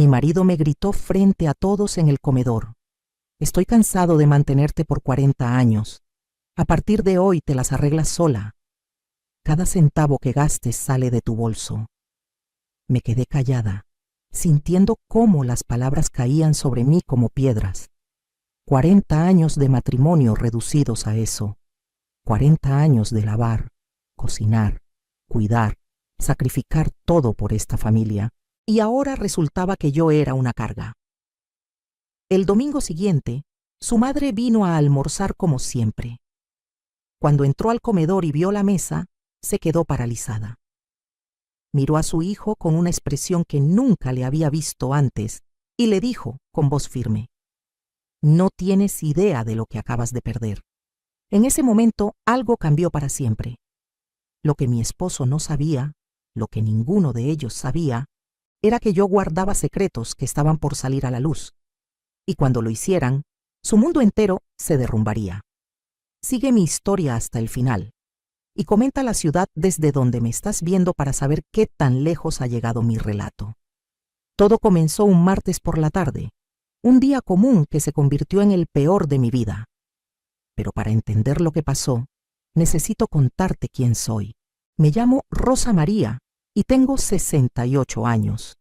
Mi marido me gritó frente a todos en el comedor: estoy cansado de mantenerte por 40 años. A partir de hoy te las arreglas sola. Cada centavo que gastes sale de tu bolso. Me quedé callada, sintiendo cómo las palabras caían sobre mí como piedras. 40 años de matrimonio reducidos a eso. 40 años de lavar, cocinar, cuidar, sacrificar todo por esta familia. Y ahora resultaba que yo era una carga. El domingo siguiente, su madre vino a almorzar como siempre. Cuando entró al comedor y vio la mesa, se quedó paralizada. Miró a su hijo con una expresión que nunca le había visto antes y le dijo con voz firme: no tienes idea de lo que acabas de perder. En ese momento algo cambió para siempre. Lo que mi esposo no sabía, lo que ninguno de ellos sabía, era que yo guardaba secretos que estaban por salir a la luz. Y cuando lo hicieran, su mundo entero se derrumbaría. Sigue mi historia hasta el final y comenta la ciudad desde donde me estás viendo para saber qué tan lejos ha llegado mi relato. Todo comenzó un martes por la tarde, un día común que se convirtió en el peor de mi vida. Pero para entender lo que pasó, necesito contarte quién soy. Me llamo Rosa María y tengo 68 años.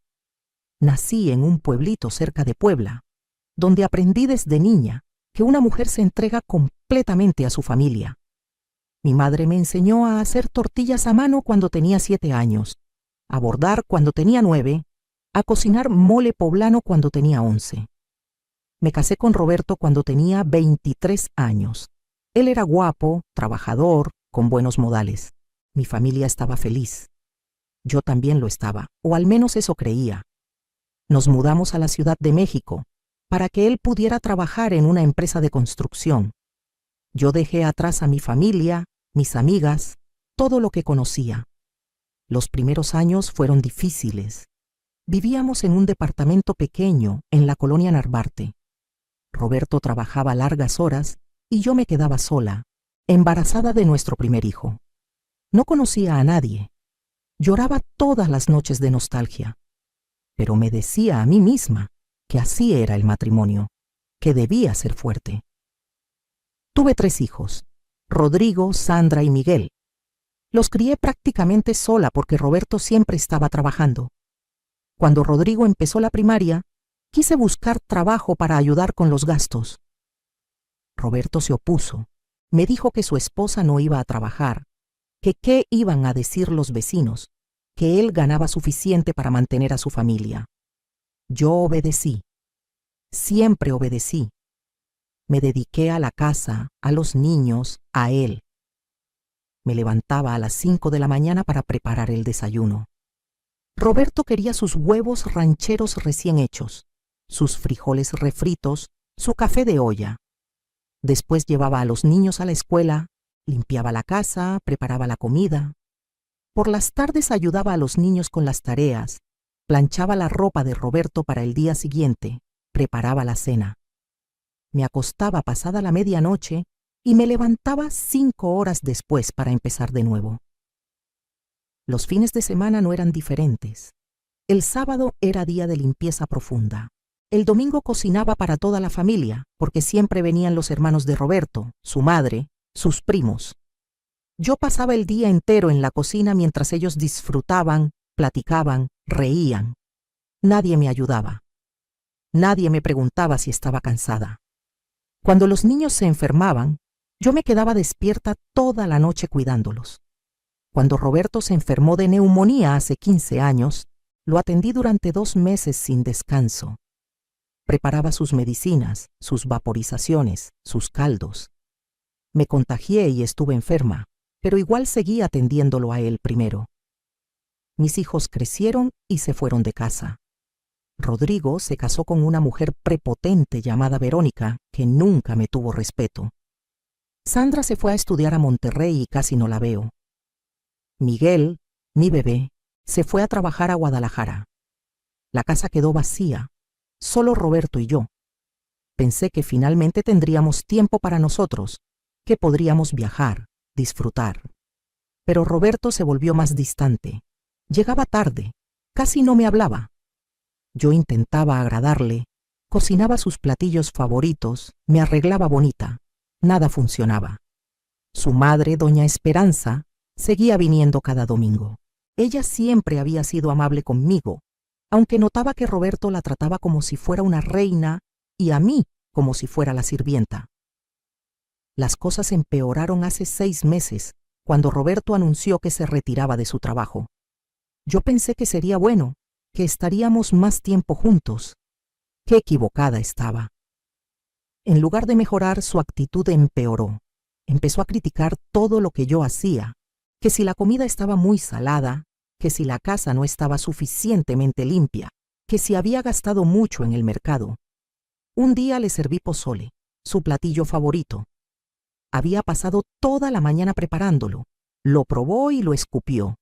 Nací en un pueblito cerca de Puebla, donde aprendí desde niña que una mujer se entrega completamente a su familia. Mi madre me enseñó a hacer tortillas a mano cuando tenía 7 años, a bordar cuando tenía 9, a cocinar mole poblano cuando tenía 11. Me casé con Roberto cuando tenía 23 años. Él era guapo, trabajador, con buenos modales. Mi familia estaba feliz. Yo también lo estaba, o al menos eso creía. Nos mudamos a la Ciudad de México para que él pudiera trabajar en una empresa de construcción. Yo dejé atrás a mi familia, mis amigas, todo lo que conocía. Los primeros años fueron difíciles. Vivíamos en un departamento pequeño en la colonia Narvarte. Roberto trabajaba largas horas y yo me quedaba sola, embarazada de nuestro primer hijo. No conocía a nadie. Lloraba todas las noches de nostalgia, pero me decía a mí misma que así era el matrimonio, que debía ser fuerte. Tuve 3 hijos, Rodrigo, Sandra y Miguel. Los crié prácticamente sola porque Roberto siempre estaba trabajando. Cuando Rodrigo empezó la primaria, quise buscar trabajo para ayudar con los gastos. Roberto se opuso. Me dijo que su esposa no iba a trabajar, que qué iban a decir los vecinos, que él ganaba suficiente para mantener a su familia. Yo obedecí. Siempre obedecí. Me dediqué a la casa, a los niños, a él. Me levantaba a las 5 de la mañana para preparar el desayuno. Roberto quería sus huevos rancheros recién hechos, sus frijoles refritos, su café de olla. Después llevaba a los niños a la escuela, limpiaba la casa, preparaba la comida. Por las tardes ayudaba a los niños con las tareas, planchaba la ropa de Roberto para el día siguiente, preparaba la cena. Me acostaba pasada la medianoche y me levantaba 5 horas después para empezar de nuevo. Los fines de semana no eran diferentes. El sábado era día de limpieza profunda. El domingo cocinaba para toda la familia, porque siempre venían los hermanos de Roberto, su madre, sus primos. Yo pasaba el día entero en la cocina mientras ellos disfrutaban, platicaban, reían. Nadie me ayudaba. Nadie me preguntaba si estaba cansada. Cuando los niños se enfermaban, yo me quedaba despierta toda la noche cuidándolos. Cuando Roberto se enfermó de neumonía hace 15 años, lo atendí durante 2 meses sin descanso. Preparaba sus medicinas, sus vaporizaciones, sus caldos. Me contagié y estuve enferma, pero igual seguí atendiéndolo a él primero. Mis hijos crecieron y se fueron de casa. Rodrigo se casó con una mujer prepotente llamada Verónica, que nunca me tuvo respeto. Sandra se fue a estudiar a Monterrey y casi no la veo. Miguel, mi bebé, se fue a trabajar a Guadalajara. La casa quedó vacía, solo Roberto y yo. Pensé que finalmente tendríamos tiempo para nosotros, que podríamos viajar, disfrutar. Pero Roberto se volvió más distante. Llegaba tarde, casi no me hablaba. Yo intentaba agradarle, cocinaba sus platillos favoritos, me arreglaba bonita. Nada funcionaba. Su madre, doña Esperanza, seguía viniendo cada domingo. Ella siempre había sido amable conmigo, aunque notaba que Roberto la trataba como si fuera una reina y a mí como si fuera la sirvienta. Las cosas empeoraron hace 6 meses, cuando Roberto anunció que se retiraba de su trabajo. Yo pensé que sería bueno, que estaríamos más tiempo juntos. Qué equivocada estaba. En lugar de mejorar, su actitud empeoró. Empezó a criticar todo lo que yo hacía, que si la comida estaba muy salada, que si la casa no estaba suficientemente limpia, que si había gastado mucho en el mercado. Un día le serví pozole, su platillo favorito. Había pasado toda la mañana preparándolo. Lo probó y lo escupió.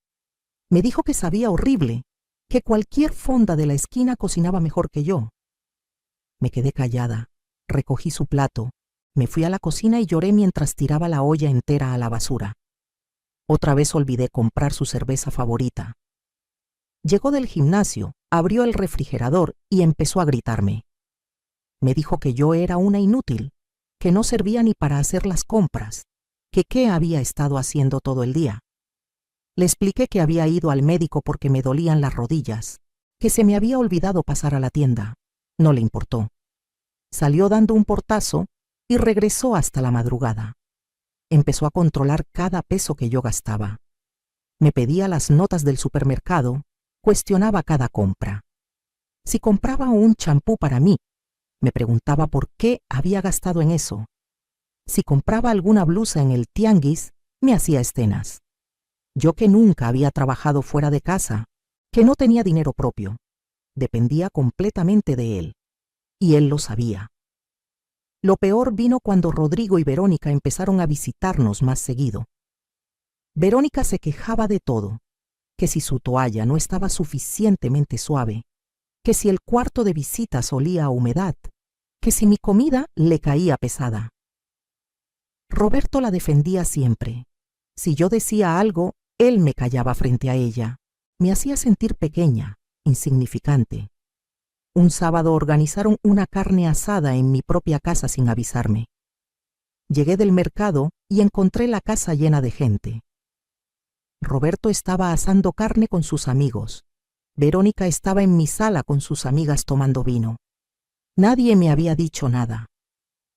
Me dijo que sabía horrible, que cualquier fonda de la esquina cocinaba mejor que yo. Me quedé callada, recogí su plato, me fui a la cocina y lloré mientras tiraba la olla entera a la basura. Otra vez olvidé comprar su cerveza favorita. Llegó del gimnasio, abrió el refrigerador y empezó a gritarme. Me dijo que yo era una inútil, que no servía ni para hacer las compras, que qué había estado haciendo todo el día. Le expliqué que había ido al médico porque me dolían las rodillas, que se me había olvidado pasar a la tienda. No le importó. Salió dando un portazo y regresó hasta la madrugada. Empezó a controlar cada peso que yo gastaba. Me pedía las notas del supermercado, cuestionaba cada compra. Si compraba un champú para mí, me preguntaba por qué había gastado en eso. Si compraba alguna blusa en el tianguis, me hacía escenas. Yo que nunca había trabajado fuera de casa, que no tenía dinero propio, dependía completamente de él. Y él lo sabía. Lo peor vino cuando Rodrigo y Verónica empezaron a visitarnos más seguido. Verónica se quejaba de todo, que si su toalla no estaba suficientemente suave, que si el cuarto de visitas olía a humedad, que si mi comida le caía pesada. Roberto la defendía siempre. Si yo decía algo, él me callaba frente a ella. Me hacía sentir pequeña, insignificante. Un sábado organizaron una carne asada en mi propia casa sin avisarme. Llegué del mercado y encontré la casa llena de gente. Roberto estaba asando carne con sus amigos. Verónica estaba en mi sala con sus amigas tomando vino. Nadie me había dicho nada.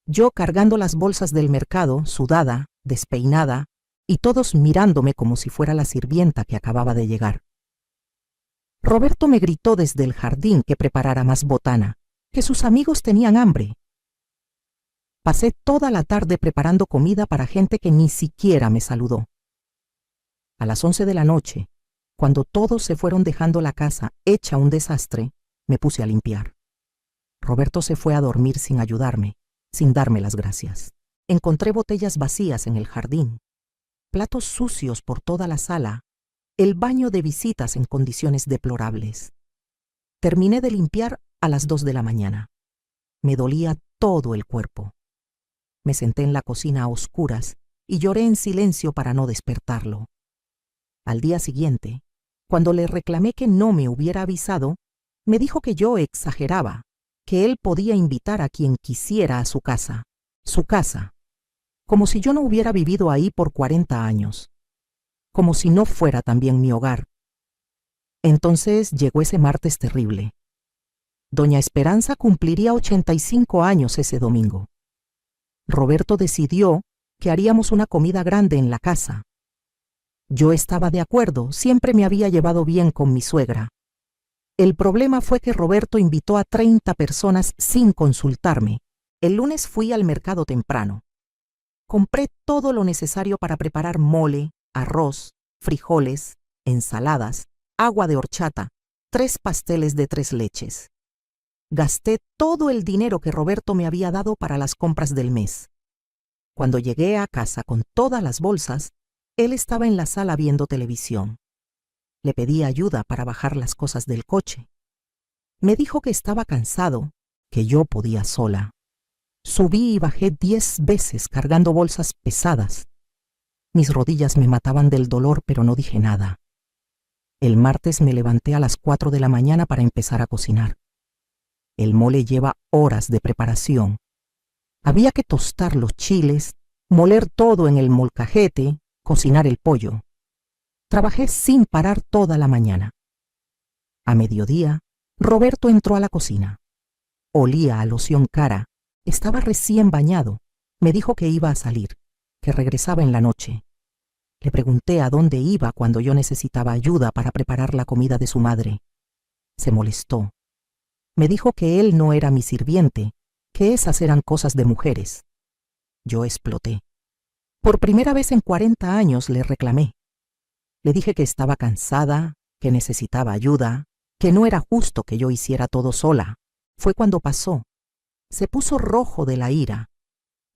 Yo cargando las bolsas del mercado, sudada, despeinada, y todos mirándome como si fuera la sirvienta que acababa de llegar. Roberto me gritó desde el jardín que preparara más botana, que sus amigos tenían hambre. Pasé toda la tarde preparando comida para gente que ni siquiera me saludó. A las 11 de la noche, cuando todos se fueron dejando la casa hecha un desastre, me puse a limpiar. Roberto se fue a dormir sin ayudarme, sin darme las gracias. Encontré botellas vacías en el jardín, platos sucios por toda la sala, el baño de visitas en condiciones deplorables. Terminé de limpiar a las 2 de la mañana. Me dolía todo el cuerpo. Me senté en la cocina a oscuras y lloré en silencio para no despertarlo. Al día siguiente, cuando le reclamé que no me hubiera avisado, me dijo que yo exageraba, que él podía invitar a quien quisiera a su casa, como si yo no hubiera vivido ahí por 40 años, como si no fuera también mi hogar. Entonces llegó ese martes terrible. Doña Esperanza cumpliría 85 años ese domingo. Roberto decidió que haríamos una comida grande en la casa. Yo estaba de acuerdo, siempre me había llevado bien con mi suegra. El problema fue que Roberto invitó a 30 personas sin consultarme. El lunes fui al mercado temprano. Compré todo lo necesario para preparar mole, arroz, frijoles, ensaladas, agua de horchata, 3 pasteles de 3 leches. Gasté todo el dinero que Roberto me había dado para las compras del mes. Cuando llegué a casa con todas las bolsas, él estaba en la sala viendo televisión. Le pedí ayuda para bajar las cosas del coche. Me dijo que estaba cansado, que yo podía sola. Subí y bajé 10 veces cargando bolsas pesadas. Mis rodillas me mataban del dolor, pero no dije nada. El martes me levanté a las 4 de la mañana para empezar a cocinar. El mole lleva horas de preparación. Había que tostar los chiles, moler todo en el molcajete, cocinar el pollo. Trabajé sin parar toda la mañana. A mediodía, Roberto entró a la cocina. Olía a loción cara. Estaba recién bañado. Me dijo que iba a salir, que regresaba en la noche. Le pregunté a dónde iba cuando yo necesitaba ayuda para preparar la comida de su madre. Se molestó. Me dijo que él no era mi sirviente, que esas eran cosas de mujeres. Yo exploté. Por primera vez en 40 años le reclamé. Le dije que estaba cansada, que necesitaba ayuda, que no era justo que yo hiciera todo sola. Fue cuando pasó. Se puso rojo de la ira.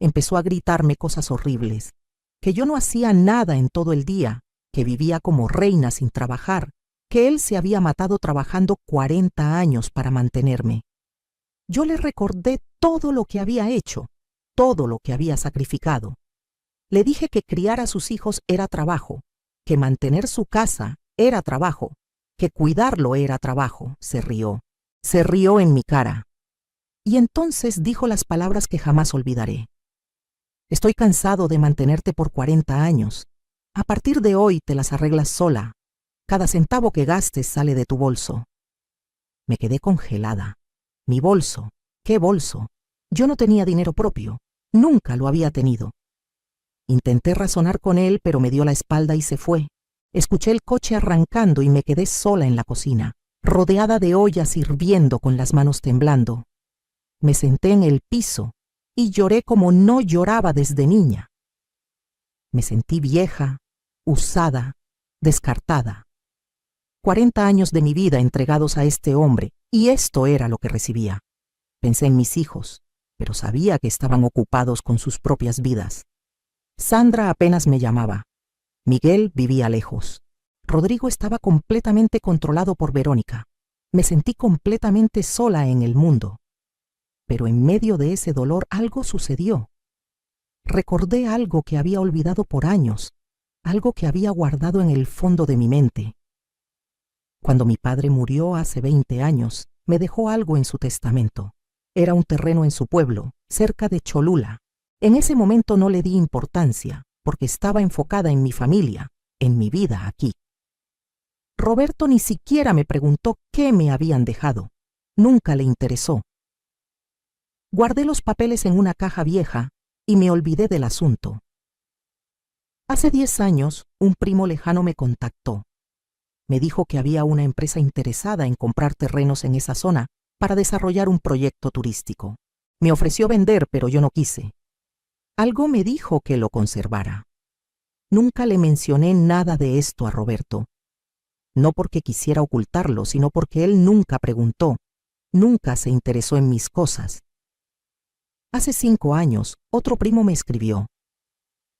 Empezó a gritarme cosas horribles, que yo no hacía nada en todo el día, que vivía como reina sin trabajar, que él se había matado trabajando 40 años para mantenerme. Yo le recordé todo lo que había hecho, todo lo que había sacrificado. Le dije que criar a sus hijos era trabajo, que mantener su casa era trabajo, que cuidarlo era trabajo. Se rió. Se rió en mi cara. Y entonces dijo las palabras que jamás olvidaré. Estoy cansado de mantenerte por 40 años. A partir de hoy te las arreglas sola. Cada centavo que gastes sale de tu bolso. Me quedé congelada. Mi bolso. ¿Qué bolso? Yo no tenía dinero propio. Nunca lo había tenido. Intenté razonar con él, pero me dio la espalda y se fue. Escuché el coche arrancando y me quedé sola en la cocina, rodeada de ollas hirviendo con las manos temblando. Me senté en el piso y lloré como no lloraba desde niña. Me sentí vieja, usada, descartada. 40 años de mi vida entregados a este hombre, y esto era lo que recibía. Pensé en mis hijos, pero sabía que estaban ocupados con sus propias vidas. Sandra apenas me llamaba. Miguel vivía lejos. Rodrigo estaba completamente controlado por Verónica. Me sentí completamente sola en el mundo. Pero en medio de ese dolor algo sucedió. Recordé algo que había olvidado por años, algo que había guardado en el fondo de mi mente. Cuando mi padre murió hace 20 años, me dejó algo en su testamento. Era un terreno en su pueblo, cerca de Cholula. En ese momento no le di importancia, porque estaba enfocada en mi familia, en mi vida aquí. Roberto ni siquiera me preguntó qué me habían dejado. Nunca le interesó. Guardé los papeles en una caja vieja y me olvidé del asunto. Hace 10 años, un primo lejano me contactó. Me dijo que había una empresa interesada en comprar terrenos en esa zona para desarrollar un proyecto turístico. Me ofreció vender, pero yo no quise. Algo me dijo que lo conservara. Nunca le mencioné nada de esto a Roberto. No porque quisiera ocultarlo, sino porque él nunca preguntó, nunca se interesó en mis cosas. Hace 5 años, otro primo me escribió.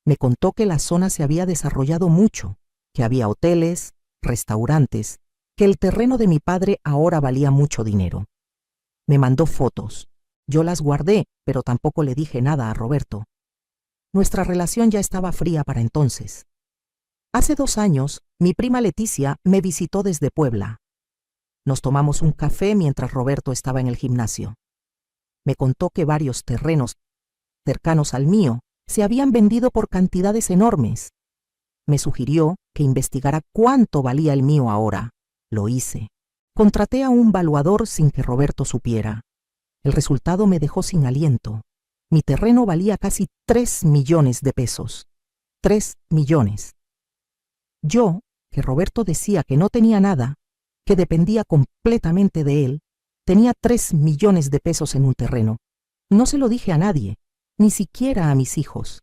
Me contó que la zona se había desarrollado mucho, que había hoteles, restaurantes, que el terreno de mi padre ahora valía mucho dinero. Me mandó fotos. Yo las guardé, pero tampoco le dije nada a Roberto. Nuestra relación ya estaba fría para entonces. Hace 2 años, mi prima Leticia me visitó desde Puebla. Nos tomamos un café mientras Roberto estaba en el gimnasio. Me contó que varios terrenos cercanos al mío se habían vendido por cantidades enormes. Me sugirió que investigara cuánto valía el mío ahora. Lo hice. Contraté a un valuador sin que Roberto supiera. El resultado me dejó sin aliento. Mi terreno valía casi 3 millones de pesos. 3 millones. Yo, que Roberto decía que no tenía nada, que dependía completamente de él, tenía 3 millones de pesos en un terreno. No se lo dije a nadie, ni siquiera a mis hijos.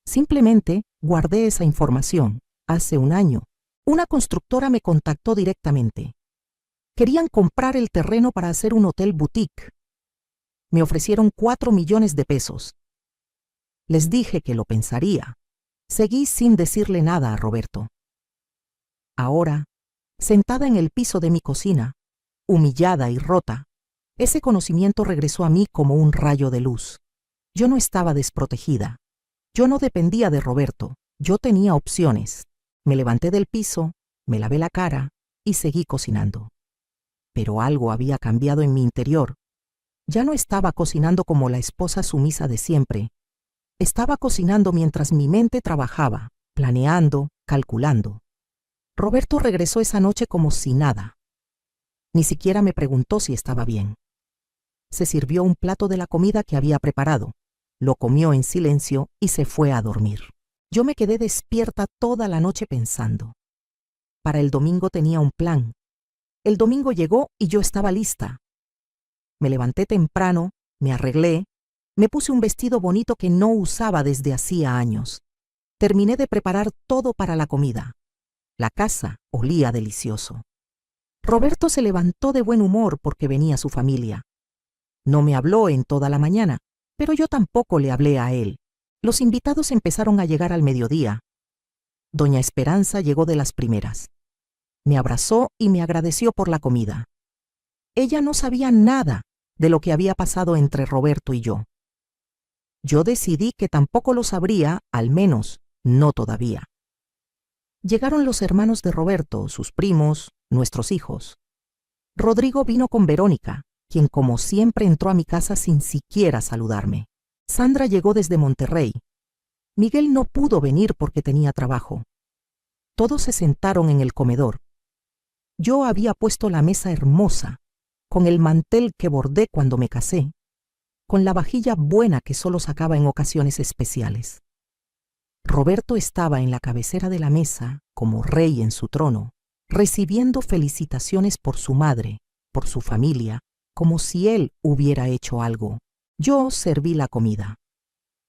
Simplemente guardé esa información. Hace 1 año, una constructora me contactó directamente. Querían comprar el terreno para hacer un hotel boutique. Me ofrecieron 4 millones de pesos. Les dije que lo pensaría. Seguí sin decirle nada a Roberto. Ahora, sentada en el piso de mi cocina, humillada y rota, ese conocimiento regresó a mí como un rayo de luz. Yo no estaba desprotegida. Yo no dependía de Roberto. Yo tenía opciones. Me levanté del piso, me lavé la cara y seguí cocinando. Pero algo había cambiado en mi interior. Ya no estaba cocinando como la esposa sumisa de siempre. Estaba cocinando mientras mi mente trabajaba, planeando, calculando. Roberto regresó esa noche como si nada. Ni siquiera me preguntó si estaba bien. Se sirvió un plato de la comida que había preparado, lo comió en silencio y se fue a dormir. Yo me quedé despierta toda la noche pensando. Para el domingo tenía un plan. El domingo llegó y yo estaba lista. Me levanté temprano, me arreglé, me puse un vestido bonito que no usaba desde hacía años. Terminé de preparar todo para la comida. La casa olía delicioso. Roberto se levantó de buen humor porque venía su familia. No me habló en toda la mañana, pero yo tampoco le hablé a él. Los invitados empezaron a llegar al mediodía. Doña Esperanza llegó de las primeras. Me abrazó y me agradeció por la comida. Ella no sabía nada de lo que había pasado entre Roberto y yo. Yo decidí que tampoco lo sabría, al menos no todavía. Llegaron los hermanos de Roberto, sus primos, nuestros hijos. Rodrigo vino con Verónica, quien como siempre entró a mi casa sin siquiera saludarme. Sandra llegó desde Monterrey. Miguel no pudo venir porque tenía trabajo. Todos se sentaron en el comedor. Yo había puesto la mesa hermosa, con el mantel que bordé cuando me casé, con la vajilla buena que solo sacaba en ocasiones especiales. Roberto estaba en la cabecera de la mesa, como rey en su trono, recibiendo felicitaciones por su madre, por su familia, como si él hubiera hecho algo. Yo serví la comida.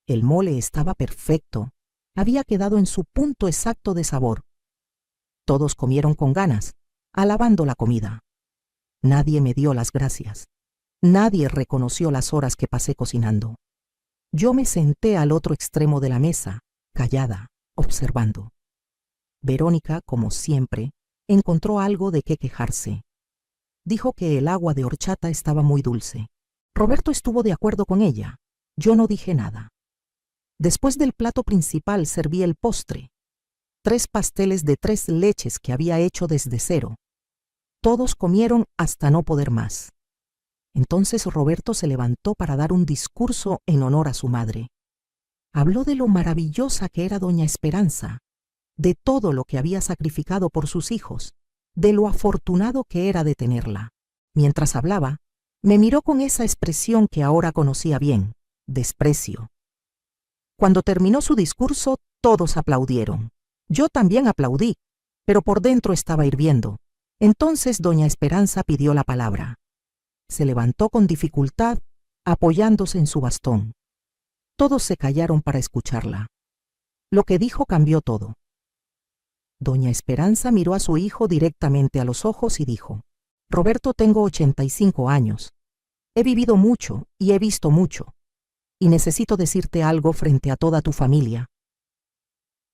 El mole estaba perfecto, había quedado en su punto exacto de sabor. Todos comieron con ganas, alabando la comida. Nadie me dio las gracias. Nadie reconoció las horas que pasé cocinando. Yo me senté al otro extremo de la mesa, callada, observando. Verónica, como siempre, encontró algo de qué quejarse. Dijo que el agua de horchata estaba muy dulce. Roberto estuvo de acuerdo con ella. Yo no dije nada. Después del plato principal serví el postre. 3 pasteles de 3 leches que había hecho desde cero. Todos comieron hasta no poder más. Entonces Roberto se levantó para dar un discurso en honor a su madre. Habló de lo maravillosa que era doña Esperanza, de todo lo que había sacrificado por sus hijos, de lo afortunado que era de tenerla. Mientras hablaba, me miró con esa expresión que ahora conocía bien, desprecio. Cuando terminó su discurso, todos aplaudieron. Yo también aplaudí, pero por dentro estaba hirviendo. Entonces doña Esperanza pidió la palabra. Se levantó con dificultad, apoyándose en su bastón. Todos se callaron para escucharla. Lo que dijo cambió todo. Doña Esperanza miró a su hijo directamente a los ojos y dijo: Roberto, tengo 85 años. He vivido mucho y he visto mucho, y necesito decirte algo frente a toda tu familia.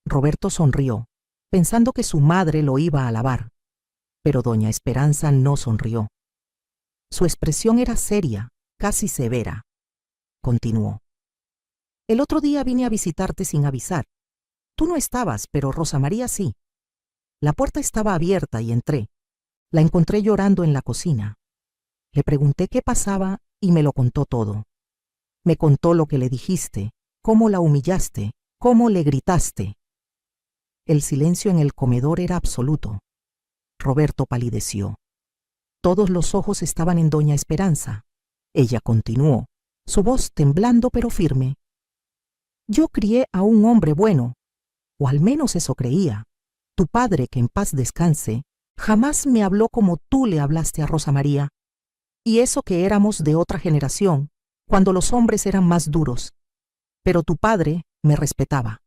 Roberto sonrió, pensando que su madre lo iba a alabar, pero doña Esperanza no sonrió. Su expresión era seria, casi severa. Continuó: El otro día vine a visitarte sin avisar. Tú no estabas, pero Rosa María sí. La puerta estaba abierta y entré. La encontré llorando en la cocina. Le pregunté qué pasaba y me lo contó todo. Me contó lo que le dijiste, cómo la humillaste, cómo le gritaste. El silencio en el comedor era absoluto. Roberto palideció. Todos los ojos estaban en doña Esperanza. Ella continuó, su voz temblando pero firme. Yo crié a un hombre bueno, o al menos eso creía. Tu padre, que en paz descanse, jamás me habló como tú le hablaste a Rosa María. Y eso que éramos de otra generación, cuando los hombres eran más duros. Pero tu padre me respetaba.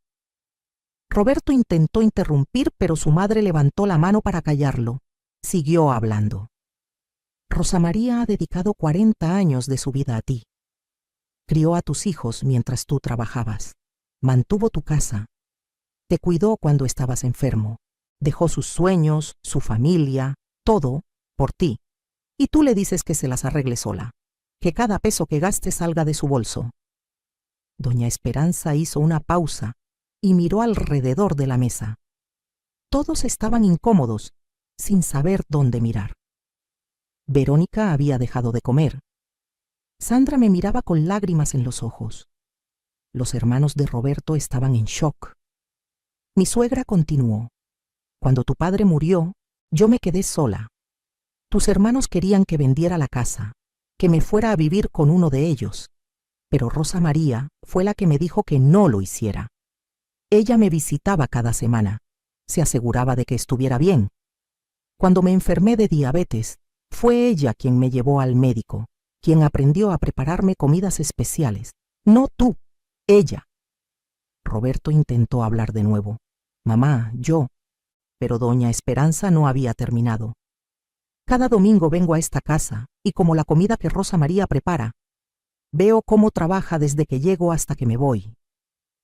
Roberto intentó interrumpir, pero su madre levantó la mano para callarlo. Siguió hablando. Rosa María ha dedicado 40 años de su vida a ti. Crió a tus hijos mientras tú trabajabas. Mantuvo tu casa. Te cuidó cuando estabas enfermo. Dejó sus sueños, su familia, todo, por ti. Y tú le dices que se las arregle sola. Que cada peso que gaste salga de su bolso. Doña Esperanza hizo una pausa y miró alrededor de la mesa. Todos estaban incómodos, sin saber dónde mirar. Verónica había dejado de comer. Sandra me miraba con lágrimas en los ojos. Los hermanos de Roberto estaban en shock. Mi suegra continuó. Cuando tu padre murió, yo me quedé sola. Tus hermanos querían que vendiera la casa, que me fuera a vivir con uno de ellos, pero Rosa María fue la que me dijo que no lo hiciera. Ella me visitaba cada semana, se aseguraba de que estuviera bien. Cuando me enfermé de diabetes, fue ella quien me llevó al médico, quien aprendió a prepararme comidas especiales. No tú, ella. Roberto intentó hablar de nuevo. Mamá, yo. Pero doña Esperanza no había terminado. Cada domingo vengo a esta casa y como la comida que Rosa María prepara, veo cómo trabaja desde que llego hasta que me voy.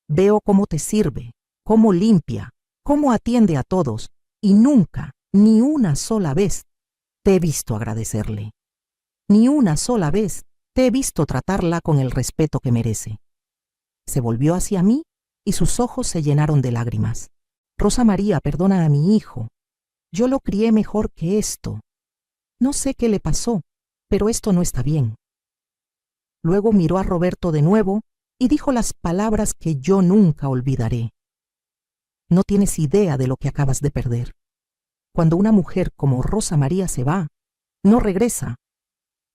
Veo cómo te sirve, cómo limpia, cómo atiende a todos y nunca, ni una sola vez, te he visto agradecerle. Ni una sola vez te he visto tratarla con el respeto que merece. Se volvió hacia mí y sus ojos se llenaron de lágrimas. Rosa María, perdona a mi hijo. Yo lo crié mejor que esto. No sé qué le pasó, pero esto no está bien. Luego miró a Roberto de nuevo y dijo las palabras que yo nunca olvidaré. No tienes idea de lo que acabas de perder. Cuando una mujer como Rosa María se va, no regresa.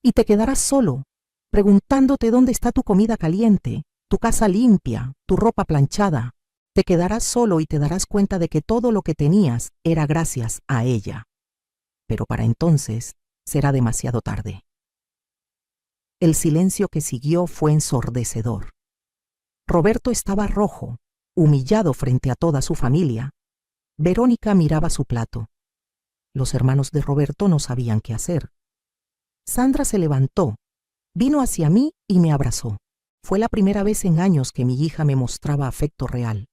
Y te quedarás solo, preguntándote dónde está tu comida caliente, tu casa limpia, tu ropa planchada. Te quedarás solo y te darás cuenta de que todo lo que tenías era gracias a ella. Pero para entonces será demasiado tarde. El silencio que siguió fue ensordecedor. Roberto estaba rojo, humillado frente a toda su familia. Verónica miraba su plato. Los hermanos de Roberto no sabían qué hacer. Sandra se levantó, vino hacia mí y me abrazó. Fue la primera vez en años que mi hija me mostraba afecto real.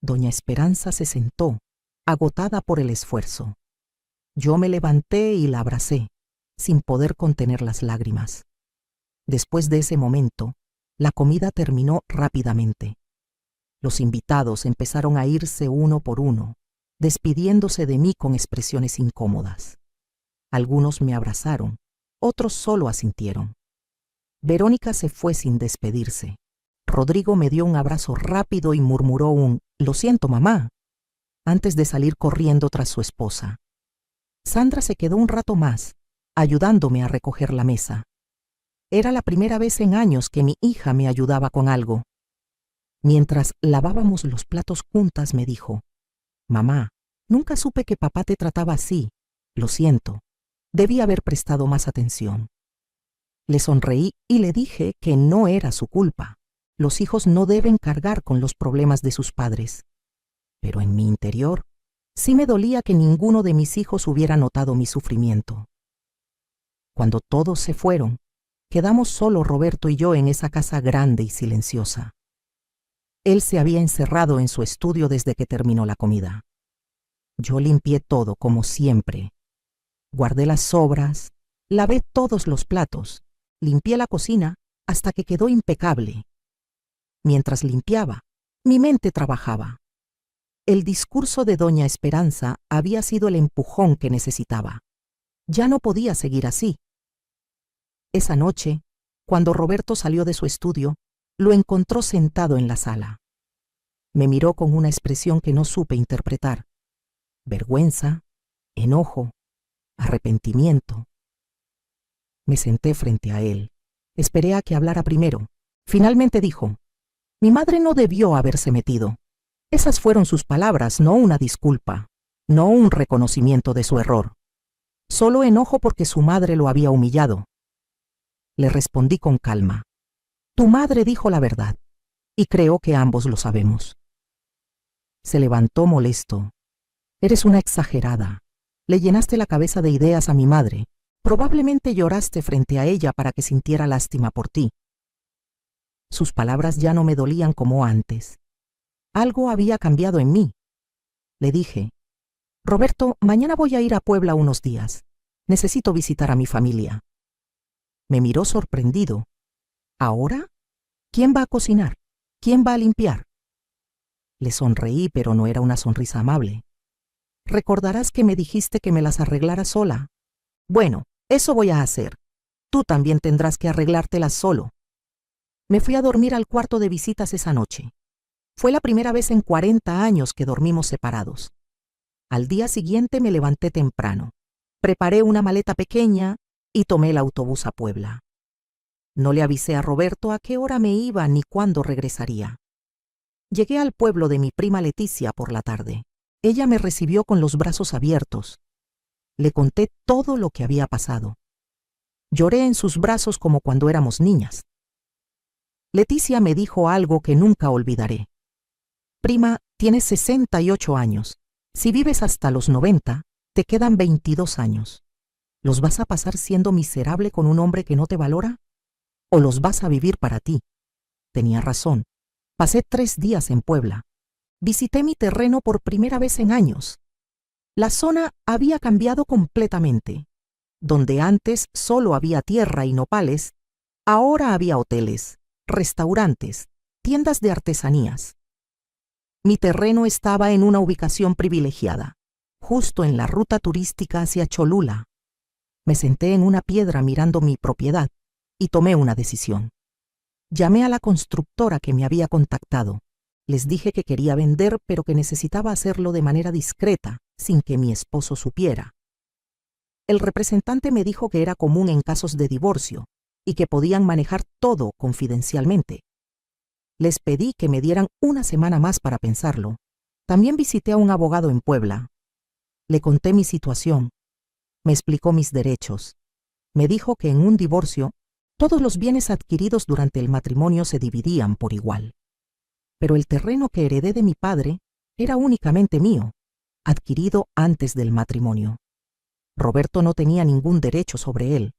Doña Esperanza se sentó, agotada por el esfuerzo. Yo me levanté y la abracé, sin poder contener las lágrimas. Después de ese momento, la comida terminó rápidamente. Los invitados empezaron a irse uno por uno, despidiéndose de mí con expresiones incómodas. Algunos me abrazaron, otros solo asintieron. Verónica se fue sin despedirse. Rodrigo me dio un abrazo rápido y murmuró un «Lo siento, mamá», antes de salir corriendo tras su esposa. Sandra se quedó un rato más, ayudándome a recoger la mesa. Era la primera vez en años que mi hija me ayudaba con algo. Mientras lavábamos los platos juntas me dijo, «Mamá, nunca supe que papá te trataba así. Lo siento. Debí haber prestado más atención». Le sonreí y le dije que no era su culpa. Los hijos no deben cargar con los problemas de sus padres. Pero en mi interior, sí me dolía que ninguno de mis hijos hubiera notado mi sufrimiento. Cuando todos se fueron, quedamos solo Roberto y yo en esa casa grande y silenciosa. Él se había encerrado en su estudio desde que terminó la comida. Yo limpié todo como siempre. Guardé las sobras, lavé todos los platos, limpié la cocina hasta que quedó impecable. Mientras limpiaba, mi mente trabajaba. El discurso de doña Esperanza había sido el empujón que necesitaba. Ya no podía seguir así. Esa noche, cuando Roberto salió de su estudio, lo encontró sentado en la sala. Me miró con una expresión que no supe interpretar. Vergüenza, enojo, arrepentimiento. Me senté frente a él. Esperé a que hablara primero. Finalmente dijo, «Mi madre no debió haberse metido. Esas fueron sus palabras, no una disculpa, no un reconocimiento de su error. Solo enojo porque su madre lo había humillado». Le respondí con calma, «Tu madre dijo la verdad, y creo que ambos lo sabemos». Se levantó molesto. «Eres una exagerada. Le llenaste la cabeza de ideas a mi madre. Probablemente lloraste frente a ella para que sintiera lástima por ti». Sus palabras ya no me dolían como antes. Algo había cambiado en mí. Le dije, «Roberto, mañana voy a ir a Puebla unos días. Necesito visitar a mi familia». Me miró sorprendido. «¿Ahora? ¿Quién va a cocinar? ¿Quién va a limpiar?». Le sonreí, pero no era una sonrisa amable. «Recordarás que me dijiste que me las arreglara sola. Bueno, eso voy a hacer. Tú también tendrás que arreglártelas solo. Me fui a dormir al cuarto de visitas esa noche. Fue la primera vez en 40 años que dormimos separados. Al día siguiente me levanté temprano. Preparé una maleta pequeña y tomé el autobús a Puebla. No le avisé a Roberto a qué hora me iba ni cuándo regresaría. Llegué al pueblo de mi prima Leticia por la tarde. Ella me recibió con los brazos abiertos. Le conté todo lo que había pasado. Lloré en sus brazos como cuando éramos niñas. Leticia me dijo algo que nunca olvidaré. Prima, tienes 68 años. Si vives hasta los 90, te quedan 22 años. ¿Los vas a pasar siendo miserable con un hombre que no te valora? ¿O los vas a vivir para ti? Tenía razón. Pasé 3 días en Puebla. Visité mi terreno por primera vez en años. La zona había cambiado completamente. Donde antes solo había tierra y nopales, ahora había hoteles, restaurantes, tiendas de artesanías. Mi terreno estaba en una ubicación privilegiada, justo en la ruta turística hacia Cholula. Me senté en una piedra mirando mi propiedad y tomé una decisión. Llamé a la constructora que me había contactado. Les dije que quería vender, pero que necesitaba hacerlo de manera discreta, sin que mi esposo supiera. El representante me dijo que era común en casos de divorcio y que podían manejar todo confidencialmente. Les pedí que me dieran una semana más para pensarlo. También visité a un abogado en Puebla. Le conté mi situación. Me explicó mis derechos. Me dijo que en un divorcio, todos los bienes adquiridos durante el matrimonio se dividían por igual. Pero el terreno que heredé de mi padre era únicamente mío, adquirido antes del matrimonio. Roberto no tenía ningún derecho sobre él.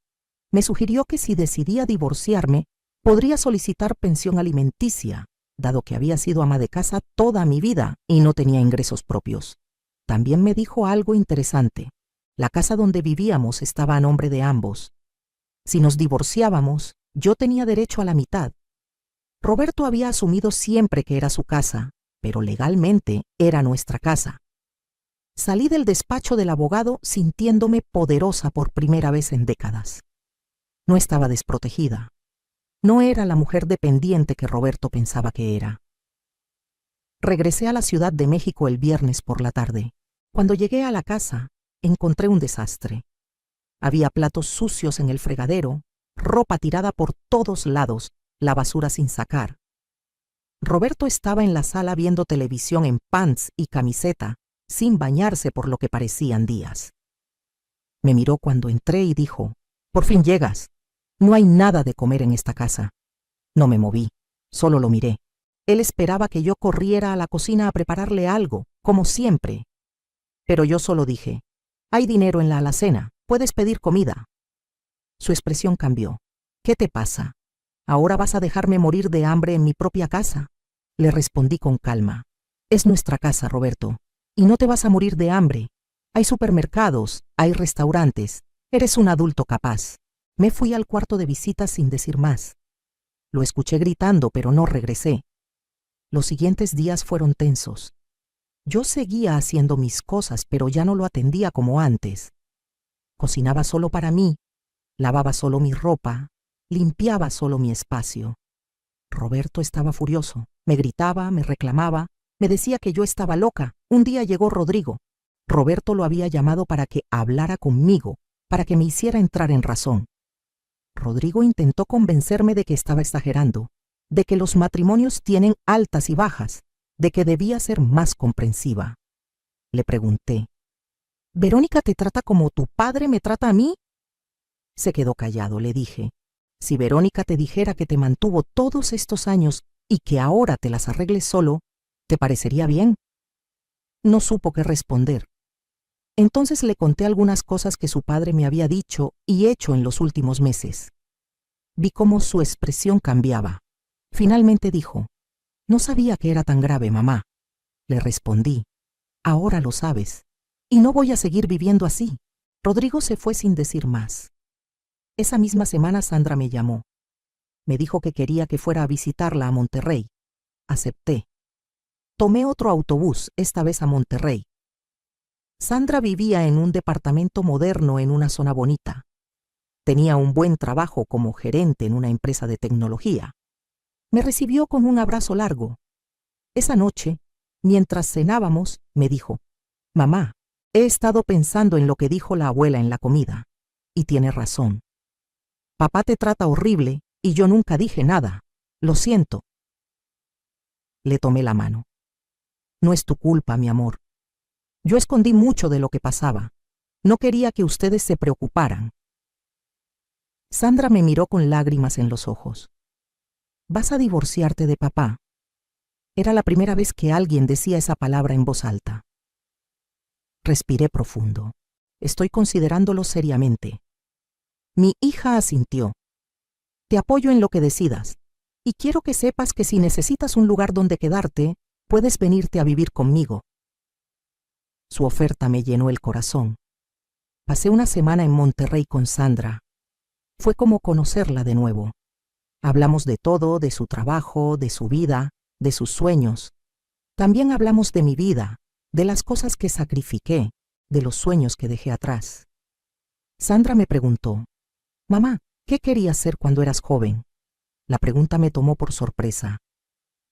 Me sugirió que si decidía divorciarme, podría solicitar pensión alimenticia, dado que había sido ama de casa toda mi vida y no tenía ingresos propios. También me dijo algo interesante. La casa donde vivíamos estaba a nombre de ambos. Si nos divorciábamos, yo tenía derecho a la mitad. Roberto había asumido siempre que era su casa, pero legalmente era nuestra casa. Salí del despacho del abogado sintiéndome poderosa por primera vez en décadas. No estaba desprotegida. No era la mujer dependiente que Roberto pensaba que era. Regresé a la Ciudad de México el viernes por la tarde. Cuando llegué a la casa, encontré un desastre. Había platos sucios en el fregadero, ropa tirada por todos lados, la basura sin sacar. Roberto estaba en la sala viendo televisión en pants y camiseta, sin bañarse por lo que parecían días. Me miró cuando entré y dijo: «Por fin llegas. No hay nada de comer en esta casa». No me moví, solo lo miré. Él esperaba que yo corriera a la cocina a prepararle algo, como siempre. Pero yo solo dije: «Hay dinero en la alacena, puedes pedir comida». Su expresión cambió. «¿Qué te pasa? ¿Ahora vas a dejarme morir de hambre en mi propia casa?». Le respondí con calma: «Es nuestra casa, Roberto, y no te vas a morir de hambre. Hay supermercados, hay restaurantes, eres un adulto capaz». Me fui al cuarto de visitas sin decir más. Lo escuché gritando, pero no regresé. Los siguientes días fueron tensos. Yo seguía haciendo mis cosas, pero ya no lo atendía como antes. Cocinaba solo para mí, lavaba solo mi ropa, limpiaba solo mi espacio. Roberto estaba furioso. Me gritaba, me reclamaba, me decía que yo estaba loca. Un día llegó Rodrigo. Roberto lo había llamado para que hablara conmigo, para que me hiciera entrar en razón. Rodrigo intentó convencerme de que estaba exagerando, de que los matrimonios tienen altas y bajas, de que debía ser más comprensiva. Le pregunté: «¿Verónica te trata como tu padre me trata a mí?». Se quedó callado. Le dije: «Si Verónica te dijera que te mantuvo todos estos años y que ahora te las arregles solo, ¿te parecería bien?». No supo qué responder. Entonces le conté algunas cosas que su padre me había dicho y hecho en los últimos meses. Vi cómo su expresión cambiaba. Finalmente dijo: «No sabía que era tan grave, mamá». Le respondí: «Ahora lo sabes, y no voy a seguir viviendo así». Rodrigo se fue sin decir más. Esa misma semana Sandra me llamó. Me dijo que quería que fuera a visitarla a Monterrey. Acepté. Tomé otro autobús, esta vez a Monterrey. Sandra vivía en un departamento moderno en una zona bonita. Tenía un buen trabajo como gerente en una empresa de tecnología. Me recibió con un abrazo largo. Esa noche, mientras cenábamos, me dijo: «Mamá, he estado pensando en lo que dijo la abuela en la comida, y tiene razón. Papá te trata horrible y yo nunca dije nada. Lo siento». Le tomé la mano. «No es tu culpa, mi amor. Yo escondí mucho de lo que pasaba. No quería que ustedes se preocuparan». Sandra me miró con lágrimas en los ojos. «¿Vas a divorciarte de papá?». Era la primera vez que alguien decía esa palabra en voz alta. Respiré profundo. Estoy considerándolo seriamente. Mi hija asintió. «Te apoyo en lo que decidas, y quiero que sepas que si necesitas un lugar donde quedarte, puedes venirte a vivir conmigo». Su oferta me llenó el corazón. Pasé una semana en Monterrey con Sandra. Fue como conocerla de nuevo. Hablamos de todo, de su trabajo, de su vida, de sus sueños. También hablamos de mi vida, de las cosas que sacrifiqué, de los sueños que dejé atrás. Sandra me preguntó: «Mamá, ¿qué querías ser cuando eras joven?». La pregunta me tomó por sorpresa.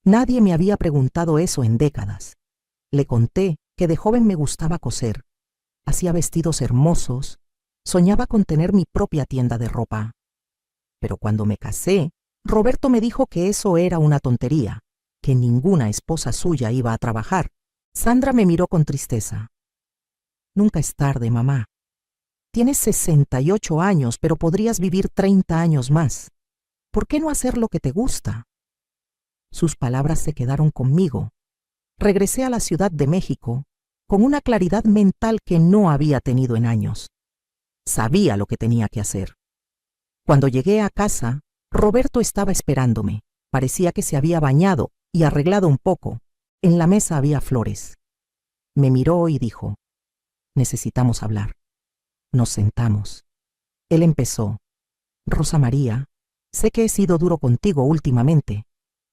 Nadie me había preguntado eso en décadas. Le conté que de joven me gustaba coser. Hacía vestidos hermosos. Soñaba con tener mi propia tienda de ropa. Pero cuando me casé, Roberto me dijo que eso era una tontería, que ninguna esposa suya iba a trabajar. Sandra me miró con tristeza. «Nunca es tarde, mamá. Tienes 68 años, pero podrías vivir 30 años más. ¿Por qué no hacer lo que te gusta?». Sus palabras se quedaron conmigo. Regresé a la Ciudad de México con una claridad mental que no había tenido en años. Sabía lo que tenía que hacer. Cuando llegué a casa, Roberto estaba esperándome. Parecía que se había bañado y arreglado un poco. En la mesa había flores. Me miró y dijo: «Necesitamos hablar». Nos sentamos. Él empezó: «Rosa María, sé que he sido duro contigo últimamente.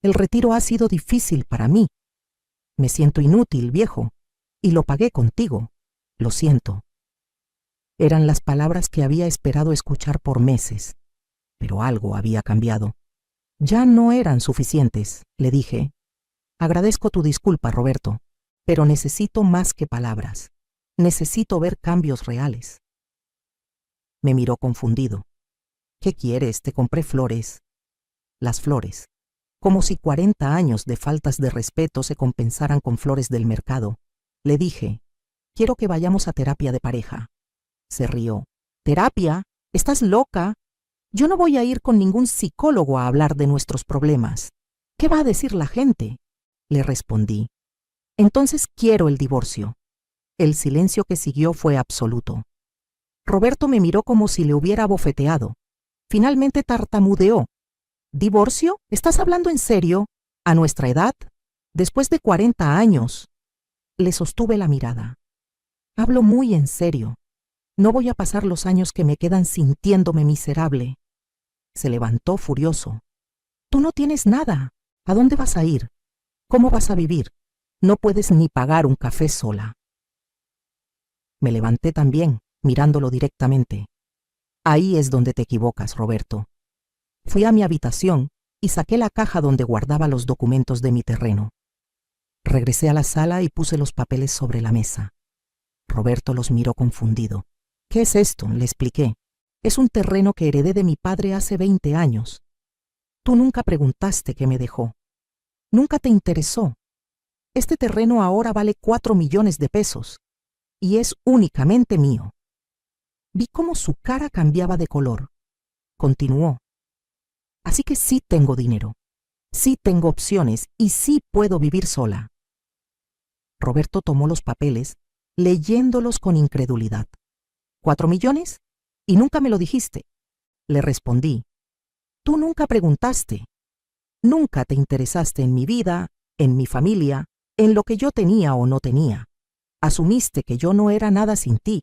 El retiro ha sido difícil para mí. Me siento inútil, viejo, y lo pagué contigo. Lo siento». Eran las palabras que había esperado escuchar por meses, pero algo había cambiado. «Ya no eran suficientes», le dije. «Agradezco tu disculpa, Roberto, pero necesito más que palabras. Necesito ver cambios reales». Me miró confundido. «¿Qué quieres? Te compré flores». Las flores. Como si 40 años de faltas de respeto se compensaran con flores del mercado. Le dije: «Quiero que vayamos a terapia de pareja». Se rió. «¿Terapia? ¿Estás loca? Yo no voy a ir con ningún psicólogo a hablar de nuestros problemas. ¿Qué va a decir la gente?». Le respondí: «Entonces quiero el divorcio». El silencio que siguió fue absoluto. Roberto me miró como si le hubiera abofeteado. Finalmente tartamudeó: «¿Divorcio? ¿Estás hablando en serio? ¿A nuestra edad? ¿Después de 40 años? Le sostuve la mirada. «Hablo muy en serio. No voy a pasar los años que me quedan sintiéndome miserable». Se levantó furioso. «Tú no tienes nada. ¿A dónde vas a ir? ¿Cómo vas a vivir? No puedes ni pagar un café sola». Me levanté también, mirándolo directamente. «Ahí es donde te equivocas, Roberto». Fui a mi habitación y saqué la caja donde guardaba los documentos de mi terreno. Regresé a la sala y puse los papeles sobre la mesa. Roberto los miró confundido. «¿Qué es esto?», le expliqué. «Es un terreno que heredé de mi padre hace 20 años. Tú nunca preguntaste qué me dejó. Nunca te interesó. Este terreno ahora vale 4 millones de pesos y es únicamente mío». Vi cómo su cara cambiaba de color. Continuó: «Así que sí tengo dinero, sí tengo opciones y sí puedo vivir sola». Roberto tomó los papeles, leyéndolos con incredulidad. «¿4 millones? ¿Y nunca me lo dijiste?». Le respondí: «Tú nunca preguntaste. Nunca te interesaste en mi vida, en mi familia, en lo que yo tenía o no tenía. Asumiste que yo no era nada sin ti».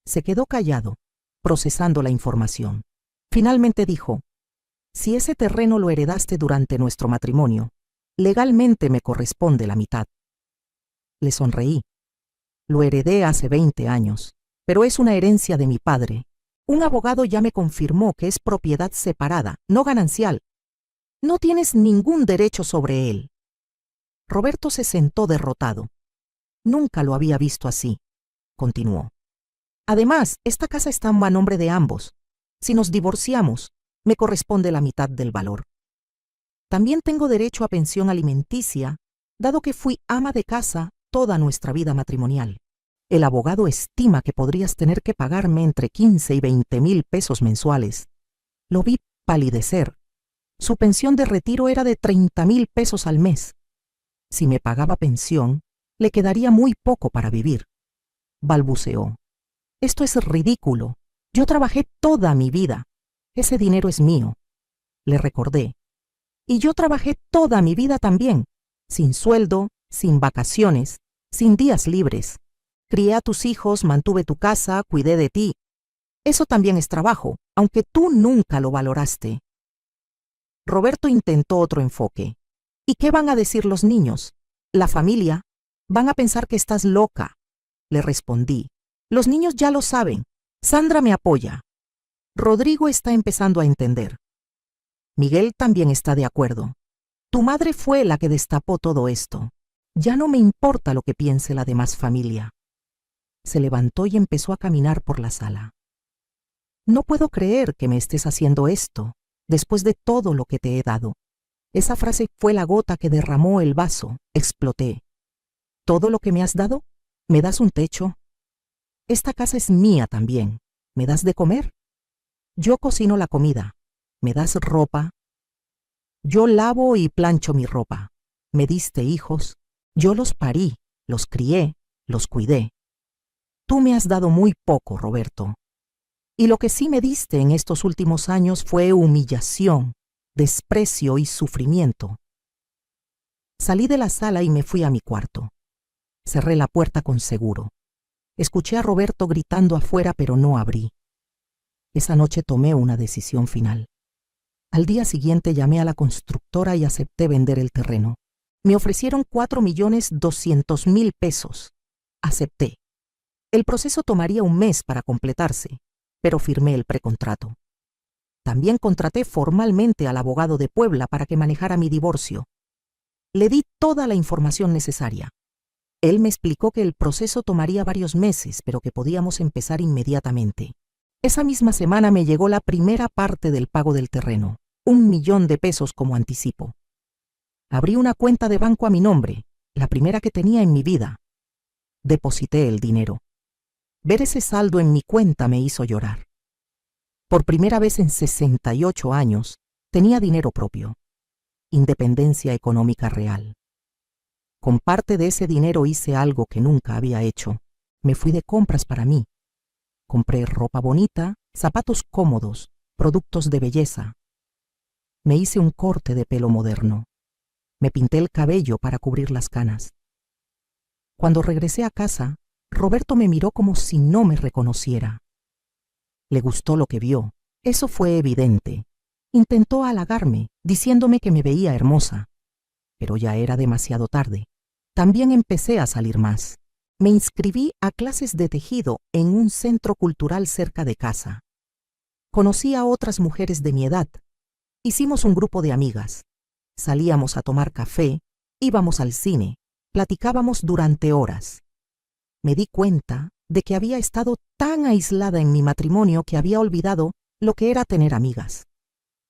Se quedó callado, procesando la información. Finalmente dijo: «Si ese terreno lo heredaste durante nuestro matrimonio, legalmente me corresponde la mitad». Le sonreí. «Lo heredé hace 20 años, pero es una herencia de mi padre, Un abogado ya me confirmó que es propiedad separada, no ganancial. No tienes ningún derecho sobre él. Roberto se sentó derrotado. Nunca lo había visto así. Continuó. Además, esta casa está a nombre de ambos. Si nos divorciamos, me corresponde la mitad del valor. También tengo derecho a pensión alimenticia, dado que fui ama de casa toda nuestra vida matrimonial. El abogado estima que podrías tener que pagarme entre 15 y 20,000 pesos mensuales. Lo vi palidecer. Su pensión de retiro era de 30,000 pesos al mes. Si me pagaba pensión, le quedaría muy poco para vivir. Balbuceó. Esto es ridículo. Yo trabajé toda mi vida. Ese dinero es mío. Le recordé. Y yo trabajé toda mi vida también, sin sueldo, sin vacaciones, sin días libres. Crié a tus hijos, mantuve tu casa, cuidé de ti. Eso también es trabajo, aunque tú nunca lo valoraste. Roberto intentó otro enfoque. ¿Y qué van a decir los niños? La familia. Van a pensar que estás loca. Le respondí. Los niños ya lo saben. Sandra me apoya. Rodrigo está empezando a entender. Miguel también está de acuerdo. Tu madre fue la que destapó todo esto. Ya no me importa lo que piense la demás familia. Se levantó y empezó a caminar por la sala. No puedo creer que me estés haciendo esto, después de todo lo que te he dado. Esa frase fue la gota que derramó el vaso. Exploté. ¿Todo lo que me has dado? ¿Me das un techo? Esta casa es mía también. ¿Me das de comer? Yo cocino la comida. ¿Me das ropa? Yo lavo y plancho mi ropa. ¿Me diste hijos? Yo los parí, los crié, los cuidé. Tú me has dado muy poco, Roberto. Y lo que sí me diste en estos últimos años fue humillación, desprecio y sufrimiento. Salí de la sala y me fui a mi cuarto. Cerré la puerta con seguro. Escuché a Roberto gritando afuera, pero no abrí. Esa noche tomé una decisión final. Al día siguiente llamé a la constructora y acepté vender el terreno. Me ofrecieron 4,200,000 pesos. Acepté. El proceso tomaría un mes para completarse, pero firmé el precontrato. También contraté formalmente al abogado de Puebla para que manejara mi divorcio. Le di toda la información necesaria. Él me explicó que el proceso tomaría varios meses, pero que podíamos empezar inmediatamente. Esa misma semana me llegó la primera parte del pago del terreno, 1,000,000 de pesos como anticipo. Abrí una cuenta de banco a mi nombre, la primera que tenía en mi vida. Deposité el dinero. Ver ese saldo en mi cuenta me hizo llorar. Por primera vez en 68 años, tenía dinero propio. Independencia económica real. Con parte de ese dinero hice algo que nunca había hecho. Me fui de compras para mí. Compré ropa bonita, zapatos cómodos, productos de belleza. Me hice un corte de pelo moderno. Me pinté el cabello para cubrir las canas. Cuando regresé a casa, Roberto me miró como si no me reconociera. Le gustó lo que vio. Eso fue evidente. Intentó halagarme, diciéndome que me veía hermosa. Pero ya era demasiado tarde. También empecé a salir más. Me inscribí a clases de tejido en un centro cultural cerca de casa. Conocí a otras mujeres de mi edad. Hicimos un grupo de amigas. Salíamos a tomar café, íbamos al cine, platicábamos durante horas. Me di cuenta de que había estado tan aislada en mi matrimonio que había olvidado lo que era tener amigas.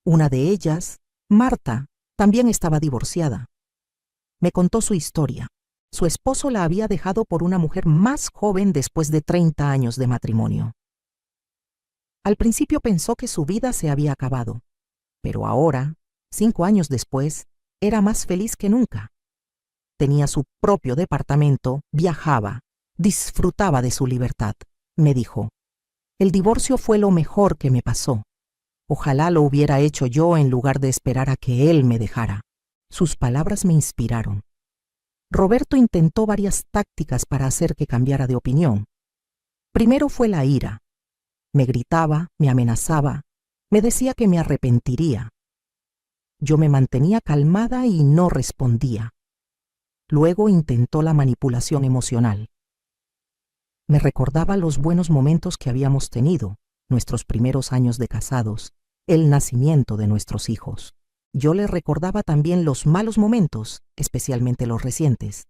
Una de ellas, Marta, también estaba divorciada. Me contó su historia. Su esposo la había dejado por una mujer más joven después de 30 años de matrimonio. Al principio pensó que su vida se había acabado, pero ahora, 5 años después, era más feliz que nunca. Tenía su propio departamento, viajaba, disfrutaba de su libertad. Me dijo, el divorcio fue lo mejor que me pasó. Ojalá lo hubiera hecho yo en lugar de esperar a que él me dejara. Sus palabras me inspiraron. Roberto intentó varias tácticas para hacer que cambiara de opinión. Primero fue la ira. Me gritaba, me amenazaba, me decía que me arrepentiría. Yo me mantenía calmada y no respondía. Luego intentó la manipulación emocional. Me recordaba los buenos momentos que habíamos tenido, nuestros primeros años de casados, el nacimiento de nuestros hijos. Yo le recordaba también los malos momentos, especialmente los recientes.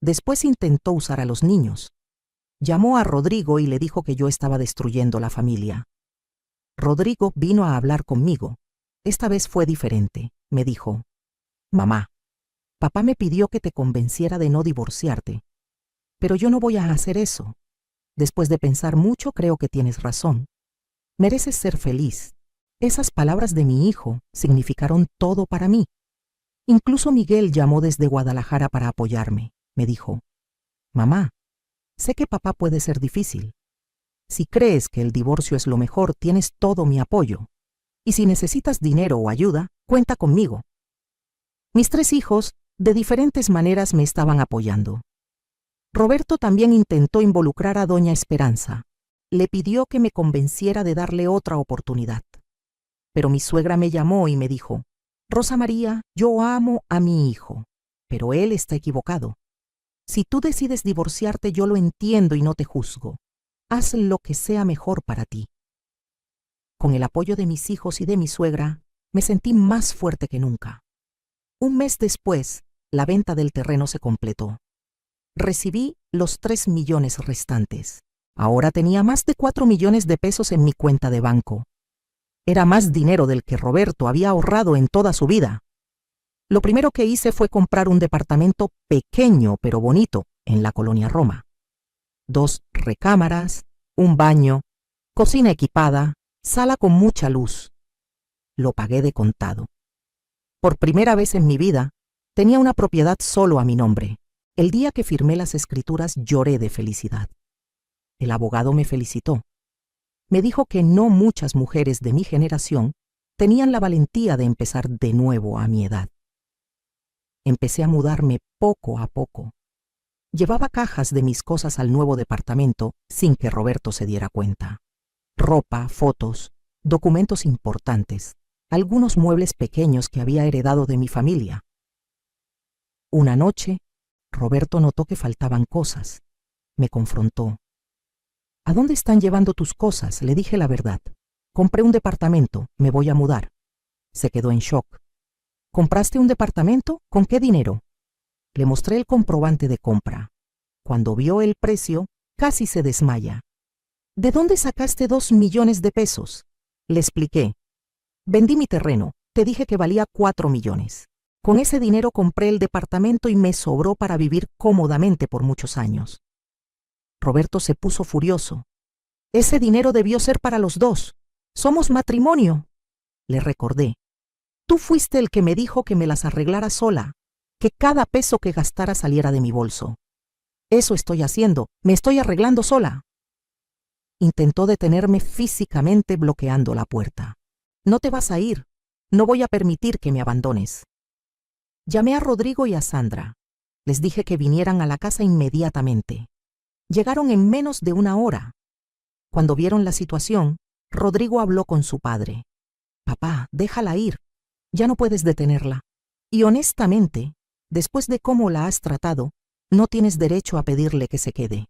Después intentó usar a los niños. Llamó a Rodrigo y le dijo que yo estaba destruyendo la familia. Rodrigo vino a hablar conmigo. Esta vez fue diferente. Me dijo: «Mamá, papá me pidió que te convenciera de no divorciarte, pero yo no voy a hacer eso. Después de pensar mucho, creo que tienes razón. Mereces ser feliz». Esas palabras de mi hijo significaron todo para mí. Incluso Miguel llamó desde Guadalajara para apoyarme. Me dijo: «Mamá, sé que papá puede ser difícil. Si crees que el divorcio es lo mejor, tienes todo mi apoyo. Y si necesitas dinero o ayuda, cuenta conmigo». Mis 3 hijos, de diferentes maneras, me estaban apoyando. Roberto también intentó involucrar a doña Esperanza. Le pidió que me convenciera de darle otra oportunidad. Pero mi suegra me llamó y me dijo: «Rosa María, yo amo a mi hijo, pero él está equivocado. Si tú decides divorciarte, yo lo entiendo y no te juzgo. Haz lo que sea mejor para ti». Con el apoyo de mis hijos y de mi suegra, me sentí más fuerte que nunca. Un mes después, la venta del terreno se completó. Recibí los 3 millones restantes. Ahora tenía más de 4 millones de pesos en mi cuenta de banco. Era más dinero del que Roberto había ahorrado en toda su vida. Lo primero que hice fue comprar un departamento pequeño pero bonito en la colonia Roma. 2 recámaras, un baño, cocina equipada, sala con mucha luz. Lo pagué de contado. Por primera vez en mi vida, tenía una propiedad solo a mi nombre. El día que firmé las escrituras lloré de felicidad. El abogado me felicitó. Me dijo que no muchas mujeres de mi generación tenían la valentía de empezar de nuevo a mi edad. Empecé a mudarme poco a poco. Llevaba cajas de mis cosas al nuevo departamento sin que Roberto se diera cuenta. Ropa, fotos, documentos importantes, algunos muebles pequeños que había heredado de mi familia. Una noche, Roberto notó que faltaban cosas. Me confrontó. «¿A dónde están llevando tus cosas?», le dije la verdad. «Compré un departamento, me voy a mudar». Se quedó en shock. «¿Compraste un departamento? ¿Con qué dinero?». Le mostré el comprobante de compra. Cuando vio el precio, casi se desmaya. «¿De dónde sacaste 2 millones de pesos?». Le expliqué. «Vendí mi terreno, te dije que valía 4 millones. Con ese dinero compré el departamento y me sobró para vivir cómodamente por muchos años». Roberto se puso furioso. «Ese dinero debió ser para los 2. Somos matrimonio». Le recordé. «Tú fuiste el que me dijo que me las arreglara sola, que cada peso que gastara saliera de mi bolso. Eso estoy haciendo, me estoy arreglando sola». Intentó detenerme físicamente bloqueando la puerta. «No te vas a ir. No voy a permitir que me abandones». Llamé a Rodrigo y a Sandra. Les dije que vinieran a la casa inmediatamente. Llegaron en menos de 1 hora. Cuando vieron la situación, Rodrigo habló con su padre. «Papá, déjala ir. Ya no puedes detenerla. Y honestamente, después de cómo la has tratado, no tienes derecho a pedirle que se quede».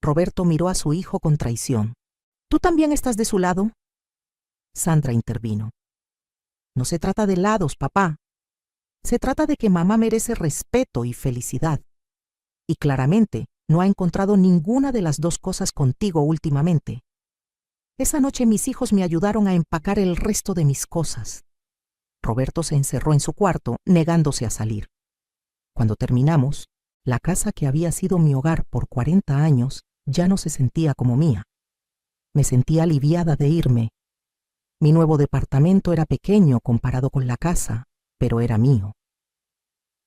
Roberto miró a su hijo con traición. «¿Tú también estás de su lado?». Sandra intervino. «No se trata de lados, papá. Se trata de que mamá merece respeto y felicidad. Y claramente, no ha encontrado ninguna de las 2 cosas contigo últimamente. Esa noche mis hijos me ayudaron a empacar el resto de mis cosas». Roberto se encerró en su cuarto, negándose a salir. Cuando terminamos, la casa que había sido mi hogar por 40 años ya no se sentía como mía. Me sentía aliviada de irme. Mi nuevo departamento era pequeño comparado con la casa, pero era mío.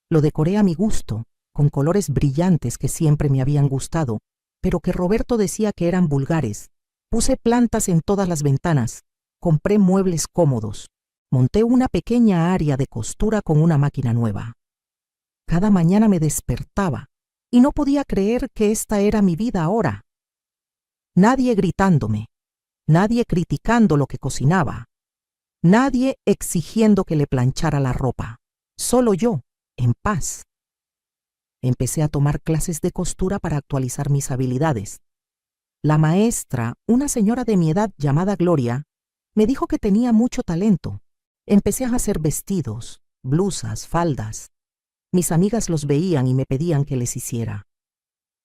Lo decoré a mi gusto, con colores brillantes que siempre me habían gustado, pero que Roberto decía que eran vulgares. Puse plantas en todas las ventanas, compré muebles cómodos, monté una pequeña área de costura con una máquina nueva. Cada mañana me despertaba y no podía creer que esta era mi vida ahora. Nadie gritándome, nadie criticando lo que cocinaba, nadie exigiendo que le planchara la ropa, solo yo, en paz. Empecé a tomar clases de costura para actualizar mis habilidades. La maestra, una señora de mi edad llamada Gloria, me dijo que tenía mucho talento. Empecé a hacer vestidos, blusas, faldas. Mis amigas los veían y me pedían que les hiciera.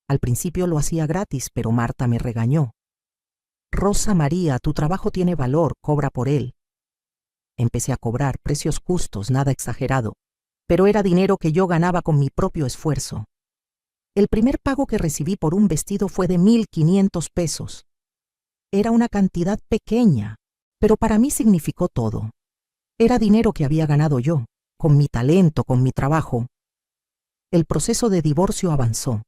Al principio lo hacía gratis, pero Marta me regañó. Rosa María, tu trabajo tiene valor, cobra por él. Empecé a cobrar precios justos, nada exagerado, pero era dinero que yo ganaba con mi propio esfuerzo. El primer pago que recibí por un vestido fue de 1,500 pesos. Era una cantidad pequeña, pero para mí significó todo. Era dinero que había ganado yo, con mi talento, con mi trabajo. El proceso de divorcio avanzó.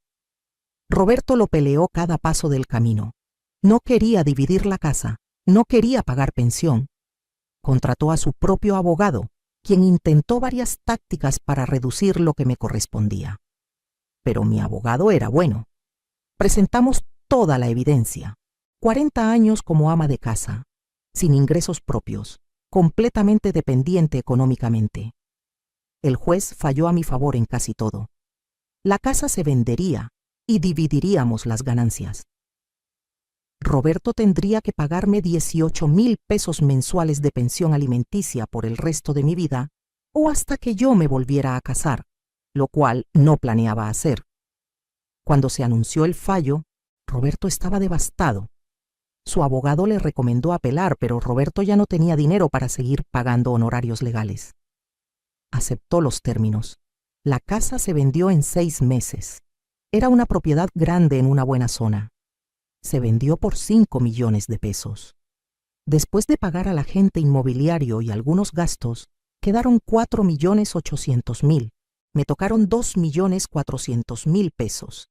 Roberto lo peleó cada paso del camino. No quería dividir la casa, no quería pagar pensión. Contrató a su propio abogado, quien intentó varias tácticas para reducir lo que me correspondía. Pero mi abogado era bueno. Presentamos toda la evidencia. 40 años como ama de casa, sin ingresos propios, completamente dependiente económicamente. El juez falló a mi favor en casi todo. La casa se vendería y dividiríamos las ganancias. Roberto tendría que pagarme 18,000 pesos mensuales de pensión alimenticia por el resto de mi vida o hasta que yo me volviera a casar, lo cual no planeaba hacer. Cuando se anunció el fallo, Roberto estaba devastado. Su abogado le recomendó apelar, pero Roberto ya no tenía dinero para seguir pagando honorarios legales. Aceptó los términos. La casa se vendió en 6 meses. Era una propiedad grande en una buena zona. Se vendió por 5 millones de pesos. Después de pagar al agente inmobiliario y algunos gastos, quedaron 4,800,000. Me tocaron 2,400,000 pesos.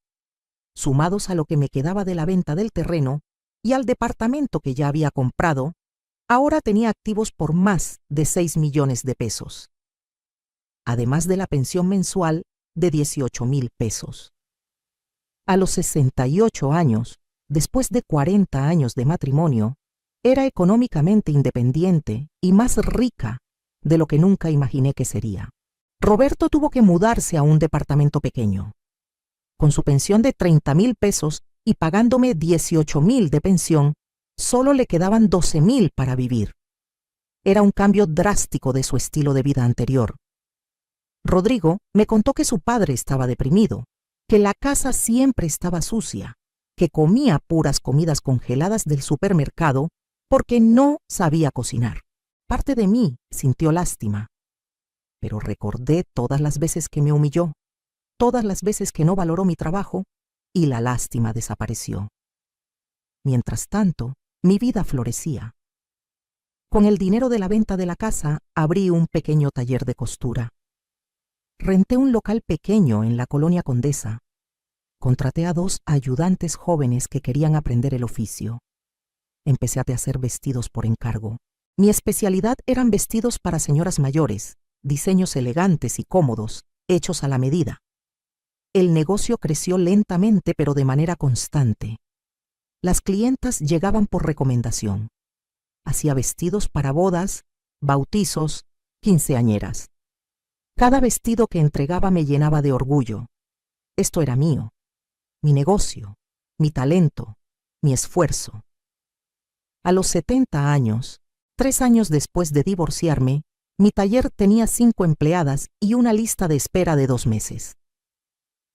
Sumados a lo que me quedaba de la venta del terreno y al departamento que ya había comprado, ahora tenía activos por más de 6 millones de pesos. Además de la pensión mensual de 18,000 pesos. A los 68 años, después de 40 años de matrimonio, era económicamente independiente y más rica de lo que nunca imaginé que sería. Roberto tuvo que mudarse a un departamento pequeño. Con su pensión de 30,000 pesos y pagándome 18,000 de pensión, solo le quedaban 12,000 para vivir. Era un cambio drástico de su estilo de vida anterior. Rodrigo me contó que su padre estaba deprimido, que la casa siempre estaba sucia, que comía puras comidas congeladas del supermercado porque no sabía cocinar. Parte de mí sintió lástima, pero recordé todas las veces que me humilló, todas las veces que no valoró mi trabajo, y la lástima desapareció. Mientras tanto, mi vida florecía. Con el dinero de la venta de la casa, abrí un pequeño taller de costura. Renté un local pequeño en la colonia Condesa. Contraté a 2 ayudantes jóvenes que querían aprender el oficio. Empecé a hacer vestidos por encargo. Mi especialidad eran vestidos para señoras mayores, diseños elegantes y cómodos, hechos a la medida. El negocio creció lentamente pero de manera constante. Las clientas llegaban por recomendación. Hacía vestidos para bodas, bautizos, quinceañeras. Cada vestido que entregaba me llenaba de orgullo. Esto era mío, mi negocio, mi talento, mi esfuerzo. A los 70 años, 3 años después de divorciarme, mi taller tenía 5 empleadas y una lista de espera de 2 meses.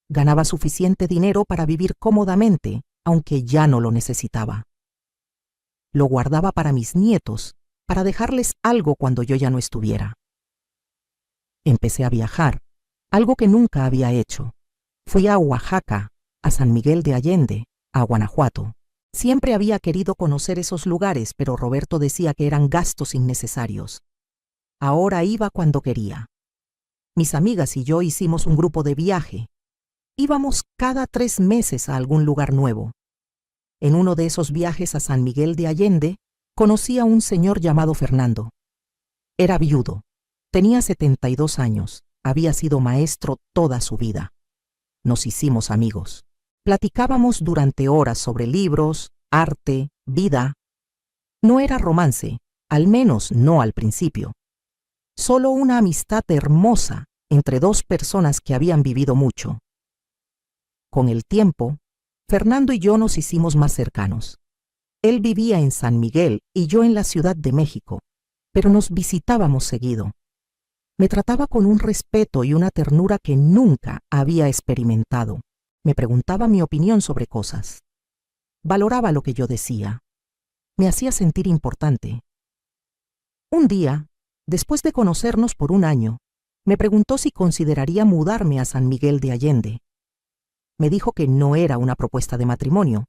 Ganaba suficiente dinero para vivir cómodamente, aunque ya no lo necesitaba. Lo guardaba para mis nietos, para dejarles algo cuando yo ya no estuviera. Empecé a viajar, algo que nunca había hecho. Fui a Oaxaca, a San Miguel de Allende, a Guanajuato. Siempre había querido conocer esos lugares, pero Roberto decía que eran gastos innecesarios. Ahora iba cuando quería. Mis amigas y yo hicimos un grupo de viaje. Íbamos cada 3 meses a algún lugar nuevo. En uno de esos viajes a San Miguel de Allende, conocí a un señor llamado Fernando. Era viudo. Tenía 72 años, había sido maestro toda su vida. Nos hicimos amigos. Platicábamos durante horas sobre libros, arte, vida. No era romance, al menos no al principio. Solo una amistad hermosa entre 2 personas que habían vivido mucho. Con el tiempo, Fernando y yo nos hicimos más cercanos. Él vivía en San Miguel y yo en la Ciudad de México, pero nos visitábamos seguido. Me trataba con un respeto y una ternura que nunca había experimentado. Me preguntaba mi opinión sobre cosas. Valoraba lo que yo decía. Me hacía sentir importante. Un día, después de conocernos por un año, me preguntó si consideraría mudarme a San Miguel de Allende. Me dijo que no era una propuesta de matrimonio,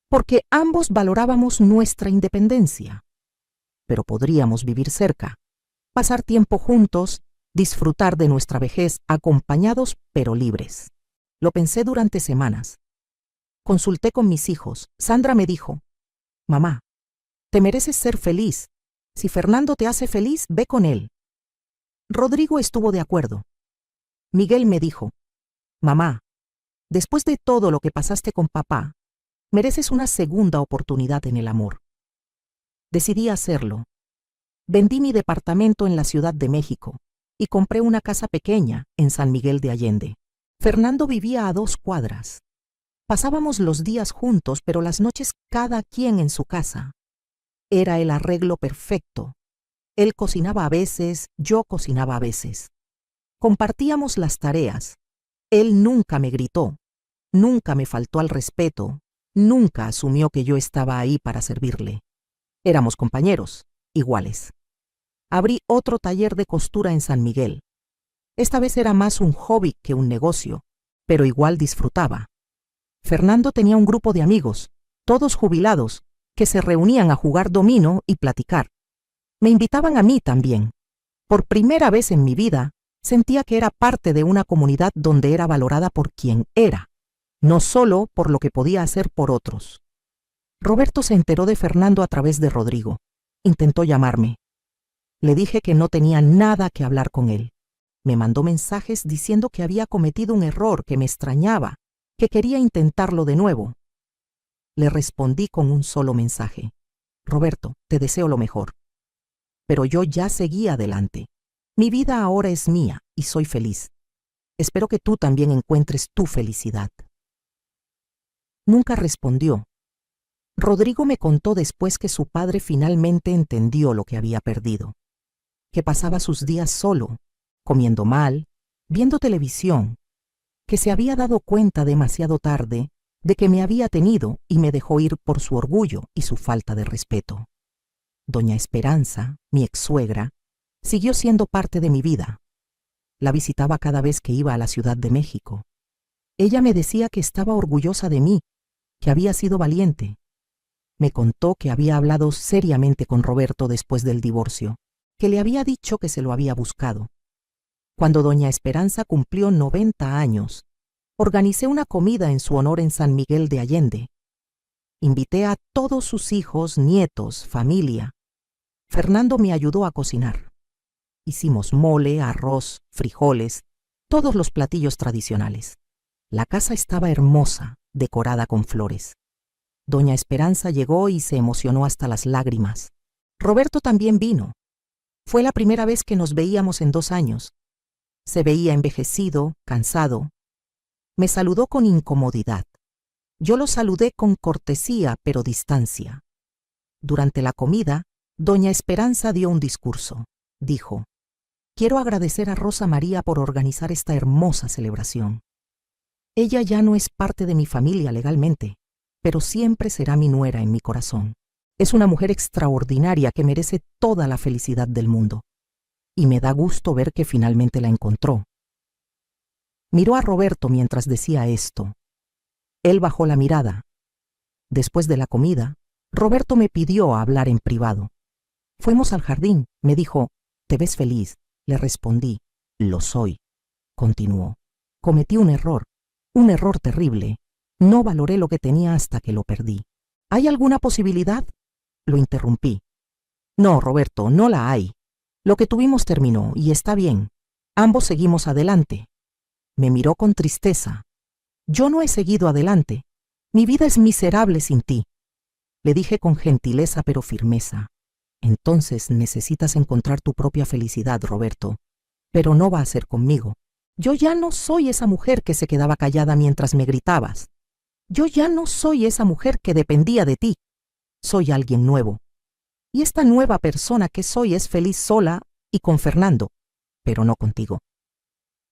porque ambos valorábamos nuestra independencia. Pero podríamos vivir cerca, pasar tiempo juntos, disfrutar de nuestra vejez acompañados pero libres. Lo pensé durante semanas. Consulté con mis hijos. Sandra me dijo: «Mamá, te mereces ser feliz. Si Fernando te hace feliz, ve con él». Rodrigo estuvo de acuerdo. Miguel me dijo: «Mamá, después de todo lo que pasaste con papá, mereces una segunda oportunidad en el amor». Decidí hacerlo. Vendí mi departamento en la Ciudad de México y compré una casa pequeña en San Miguel de Allende. Fernando vivía a 2 cuadras. Pasábamos los días juntos, pero las noches cada quien en su casa. Era el arreglo perfecto. Él cocinaba a veces, yo cocinaba a veces. Compartíamos las tareas. Él nunca me gritó, nunca me faltó al respeto, nunca asumió que yo estaba ahí para servirle. Éramos compañeros, iguales. Abrí otro taller de costura en San Miguel. Esta vez era más un hobby que un negocio, pero igual disfrutaba. Fernando tenía un grupo de amigos, todos jubilados, que se reunían a jugar dominó y platicar. Me invitaban a mí también. Por primera vez en mi vida, sentía que era parte de una comunidad donde era valorada por quien era, no solo por lo que podía hacer por otros. Roberto se enteró de Fernando a través de Rodrigo. Intentó llamarme. Le dije que no tenía nada que hablar con él. Me mandó mensajes diciendo que había cometido un error, que me extrañaba, que quería intentarlo de nuevo. Le respondí con un solo mensaje: «Roberto, te deseo lo mejor». Pero yo ya seguía adelante. Mi vida ahora es mía y soy feliz. Espero que tú también encuentres tu felicidad. Nunca respondió. Rodrigo me contó después que su padre finalmente entendió lo que había perdido, que pasaba sus días solo, comiendo mal, viendo televisión, que se había dado cuenta demasiado tarde de que me había tenido y me dejó ir por su orgullo y su falta de respeto. Doña Esperanza, mi ex-suegra, siguió siendo parte de mi vida. La visitaba cada vez que iba a la Ciudad de México. Ella me decía que estaba orgullosa de mí, que había sido valiente. Me contó que había hablado seriamente con Roberto después del divorcio, que le había dicho que se lo había buscado. Cuando doña Esperanza cumplió 90 años, organicé una comida en su honor en San Miguel de Allende. Invité a todos sus hijos, nietos, familia. Fernando me ayudó a cocinar. Hicimos mole, arroz, frijoles, todos los platillos tradicionales. La casa estaba hermosa, decorada con flores. Doña Esperanza llegó y se emocionó hasta las lágrimas. Roberto también vino. Fue la primera vez que nos veíamos en 2 años. Se veía envejecido, cansado. Me saludó con incomodidad. Yo lo saludé con cortesía, pero distancia. Durante la comida, doña Esperanza dio un discurso. Dijo: «Quiero agradecer a Rosa María por organizar esta hermosa celebración. Ella ya no es parte de mi familia legalmente, pero siempre será mi nuera en mi corazón. Es una mujer extraordinaria que merece toda la felicidad del mundo. Y me da gusto ver que finalmente la encontró». Miró a Roberto mientras decía esto. Él bajó la mirada. Después de la comida, Roberto me pidió hablar en privado. Fuimos al jardín. Me dijo: «¿Te ves feliz?». Le respondí: «Lo soy». Continuó: «Cometí un error terrible. No valoré lo que tenía hasta que lo perdí». «¿Hay alguna posibilidad?». Lo interrumpí. «No, Roberto, no la hay. Lo que tuvimos terminó y está bien. Ambos seguimos adelante». Me miró con tristeza. «Yo no he seguido adelante. Mi vida es miserable sin ti». Le dije con gentileza pero firmeza: «Entonces necesitas encontrar tu propia felicidad, Roberto. Pero no va a ser conmigo. Yo ya no soy esa mujer que se quedaba callada mientras me gritabas. Yo ya no soy esa mujer que dependía de ti. Soy alguien nuevo. Y esta nueva persona que soy es feliz sola y con Fernando, pero no contigo.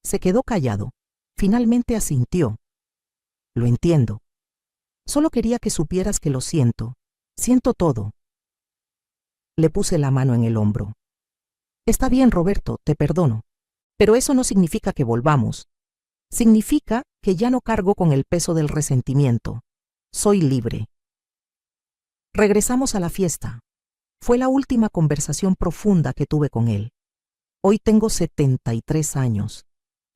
Se quedó callado. Finalmente asintió. Lo entiendo. Solo quería que supieras que lo siento. Siento todo. Le puse la mano en el hombro. Está bien, Roberto, te perdono. Pero eso no significa que volvamos. Significa que ya no cargo con el peso del resentimiento. Soy libre. Regresamos a la fiesta. Fue la última conversación profunda que tuve con él. Hoy tengo 73 años.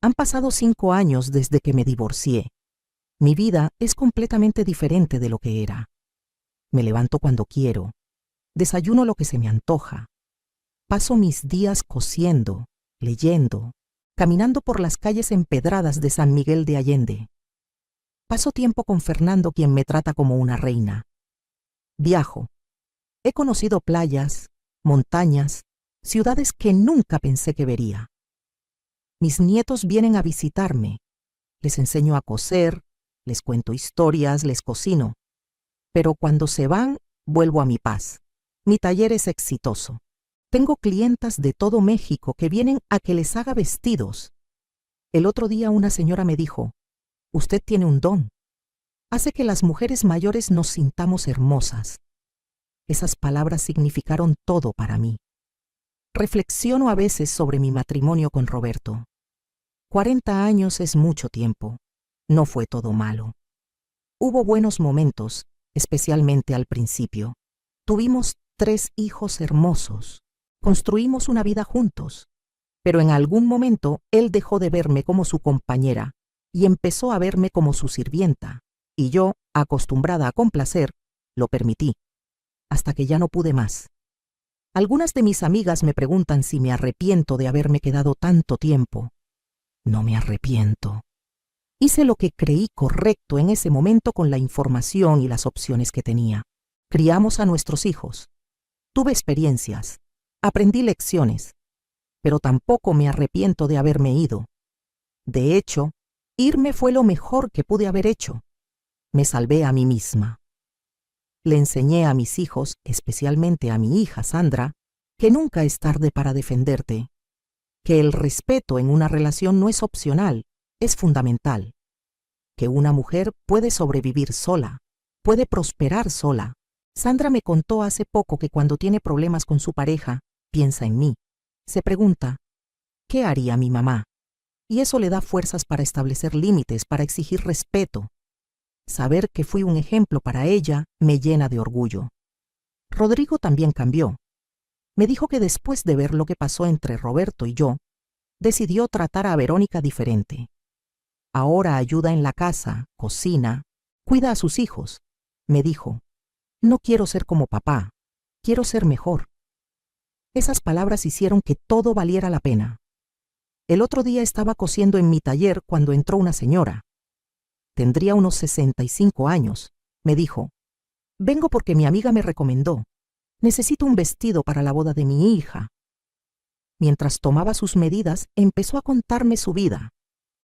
Han pasado 5 años desde que me divorcié. Mi vida es completamente diferente de lo que era. Me levanto cuando quiero. Desayuno lo que se me antoja. Paso mis días cosiendo, leyendo, caminando por las calles empedradas de San Miguel de Allende. Paso tiempo con Fernando, quien me trata como una reina. Viajo. He conocido playas, montañas, ciudades que nunca pensé que vería. Mis nietos vienen a visitarme. Les enseño a coser, les cuento historias, les cocino. Pero cuando se van, vuelvo a mi paz. Mi taller es exitoso. Tengo clientas de todo México que vienen a que les haga vestidos. El otro día una señora me dijo, «Usted tiene un don. Hace que las mujeres mayores nos sintamos hermosas». Esas palabras significaron todo para mí. Reflexiono a veces sobre mi matrimonio con Roberto. 40 años es mucho tiempo. No fue todo malo. Hubo buenos momentos, especialmente al principio. Tuvimos 3 hijos hermosos. Construimos una vida juntos. Pero en algún momento él dejó de verme como su compañera y empezó a verme como su sirvienta. Y yo, acostumbrada a complacer, lo permití, hasta que ya no pude más. Algunas de mis amigas me preguntan si me arrepiento de haberme quedado tanto tiempo. No me arrepiento. Hice lo que creí correcto en ese momento con la información y las opciones que tenía. Criamos a nuestros hijos. Tuve experiencias. Aprendí lecciones. Pero tampoco me arrepiento de haberme ido. De hecho, irme fue lo mejor que pude haber hecho. Me salvé a mí misma. Le enseñé a mis hijos, especialmente a mi hija Sandra, que nunca es tarde para defenderte, que el respeto en una relación no es opcional, es fundamental, que una mujer puede sobrevivir sola, puede prosperar sola. Sandra me contó hace poco que cuando tiene problemas con su pareja, piensa en mí. Se pregunta, ¿qué haría mi mamá? Y eso le da fuerzas para establecer límites, para exigir respeto. Saber que fui un ejemplo para ella me llena de orgullo. Rodrigo también cambió. Me dijo que después de ver lo que pasó entre Roberto y yo, decidió tratar a Verónica diferente. Ahora ayuda en la casa, cocina, cuida a sus hijos. Me dijo, no quiero ser como papá, quiero ser mejor. Esas palabras hicieron que todo valiera la pena. El otro día estaba cosiendo en mi taller cuando entró una señora. Tendría unos 65 años. Me dijo, vengo porque mi amiga me recomendó. Necesito un vestido para la boda de mi hija. Mientras tomaba sus medidas, empezó a contarme su vida.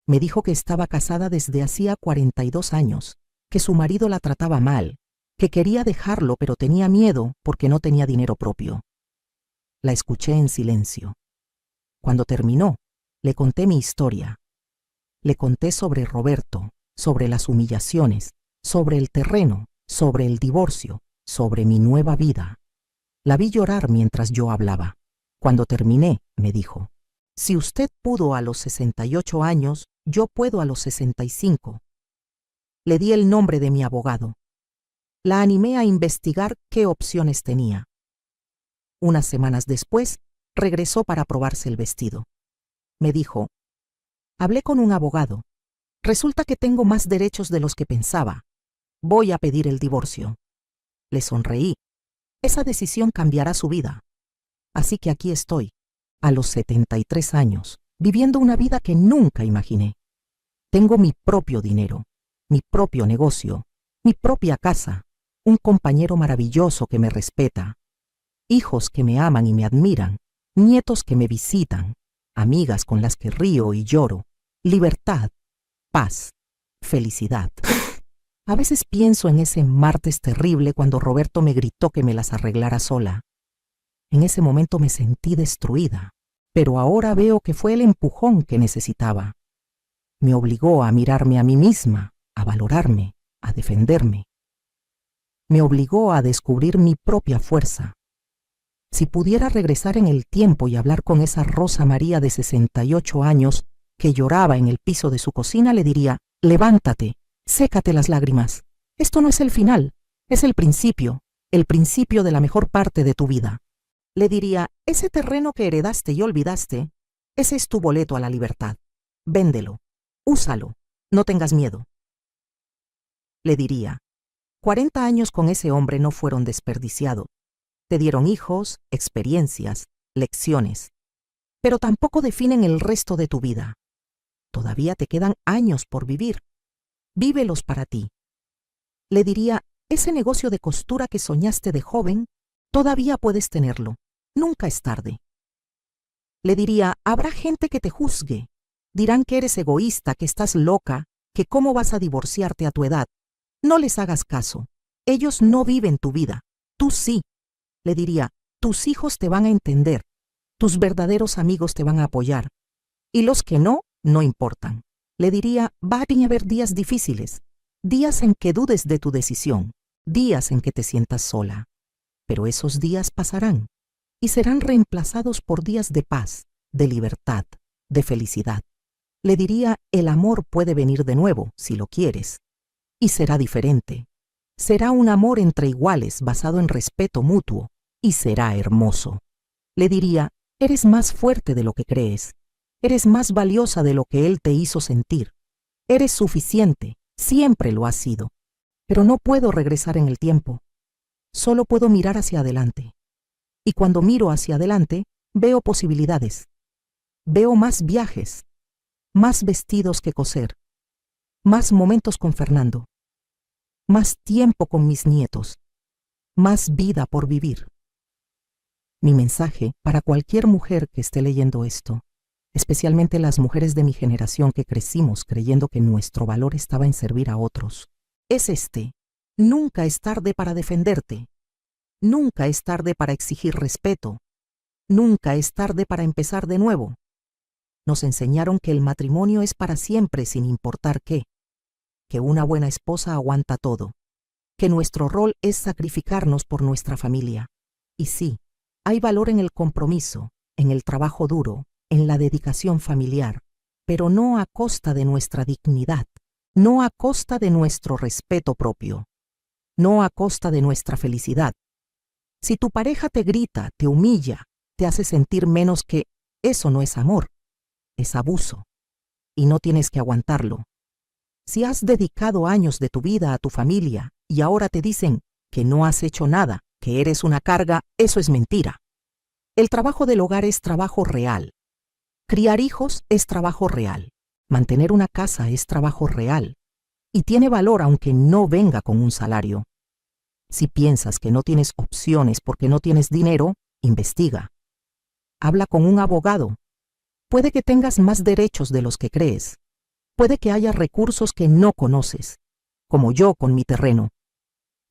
Me dijo que estaba casada desde hacía 42 años, que su marido la trataba mal, que quería dejarlo pero tenía miedo porque no tenía dinero propio. La escuché en silencio. Cuando terminó, le conté mi historia. Le conté sobre Roberto, sobre las humillaciones, sobre el terreno, sobre el divorcio, sobre mi nueva vida. La vi llorar mientras yo hablaba. Cuando terminé, me dijo, si usted pudo a los 68 años, yo puedo a los 65. Le di el nombre de mi abogado. La animé a investigar qué opciones tenía. Unas semanas después, regresó para probarse el vestido. Me dijo, hablé con un abogado. Resulta que tengo más derechos de los que pensaba. Voy a pedir el divorcio. Le sonreí. Esa decisión cambiará su vida. Así que aquí estoy, a los 73 años, viviendo una vida que nunca imaginé. Tengo mi propio dinero, mi propio negocio, mi propia casa, un compañero maravilloso que me respeta, hijos que me aman y me admiran, nietos que me visitan, amigas con las que río y lloro, libertad, paz, felicidad. A veces pienso en ese martes terrible cuando Roberto me gritó que me las arreglara sola. En ese momento me sentí destruida, pero ahora veo que fue el empujón que necesitaba. Me obligó a mirarme a mí misma, a valorarme, a defenderme. Me obligó a descubrir mi propia fuerza. Si pudiera regresar en el tiempo y hablar con esa Rosa María de 68 años que lloraba en el piso de su cocina, le diría: levántate, sécate las lágrimas. Esto no es el final, es el principio de la mejor parte de tu vida. Le diría: ese terreno que heredaste y olvidaste, ese es tu boleto a la libertad. Véndelo, úsalo, no tengas miedo. Le diría: 40 años con ese hombre no fueron desperdiciados. Te dieron hijos, experiencias, lecciones, pero tampoco definen el resto de tu vida. Todavía te quedan años por vivir. Vívelos para ti. Le diría: ese negocio de costura que soñaste de joven, todavía puedes tenerlo. Nunca es tarde. Le diría: habrá gente que te juzgue. Dirán que eres egoísta, que estás loca, que cómo vas a divorciarte a tu edad. No les hagas caso. Ellos no viven tu vida. Tú sí. Le diría: tus hijos te van a entender. Tus verdaderos amigos te van a apoyar. Y los que no, no importan. Le diría: van a haber días difíciles, días en que dudes de tu decisión, días en que te sientas sola. Pero esos días pasarán y serán reemplazados por días de paz, de libertad, de felicidad. Le diría: el amor puede venir de nuevo, si lo quieres. Y será diferente. Será un amor entre iguales, basado en respeto mutuo, y será hermoso. Le diría: eres más fuerte de lo que crees. Eres más valiosa de lo que él te hizo sentir. Eres suficiente, siempre lo has sido. Pero no puedo regresar en el tiempo. Solo puedo mirar hacia adelante. Y cuando miro hacia adelante, veo posibilidades. Veo más viajes, más vestidos que coser, más momentos con Fernando, más tiempo con mis nietos, más vida por vivir. Mi mensaje para cualquier mujer que esté leyendo esto, especialmente las mujeres de mi generación que crecimos creyendo que nuestro valor estaba en servir a otros, es este: nunca es tarde para defenderte, nunca es tarde para exigir respeto, nunca es tarde para empezar de nuevo. Nos enseñaron que el matrimonio es para siempre sin importar qué, que una buena esposa aguanta todo, que nuestro rol es sacrificarnos por nuestra familia. Y sí, hay valor en el compromiso, en el trabajo duro, en la dedicación familiar, pero no a costa de nuestra dignidad, no a costa de nuestro respeto propio, no a costa de nuestra felicidad. Si tu pareja te grita, te humilla, te hace sentir menos, que eso no es amor, es abuso, y no tienes que aguantarlo. Si has dedicado años de tu vida a tu familia y ahora te dicen que no has hecho nada, que eres una carga, eso es mentira. El trabajo del hogar es trabajo real. Criar hijos es trabajo real. Mantener una casa es trabajo real. Y tiene valor aunque no venga con un salario. Si piensas que no tienes opciones porque no tienes dinero, investiga. Habla con un abogado. Puede que tengas más derechos de los que crees. Puede que haya recursos que no conoces, como yo con mi terreno.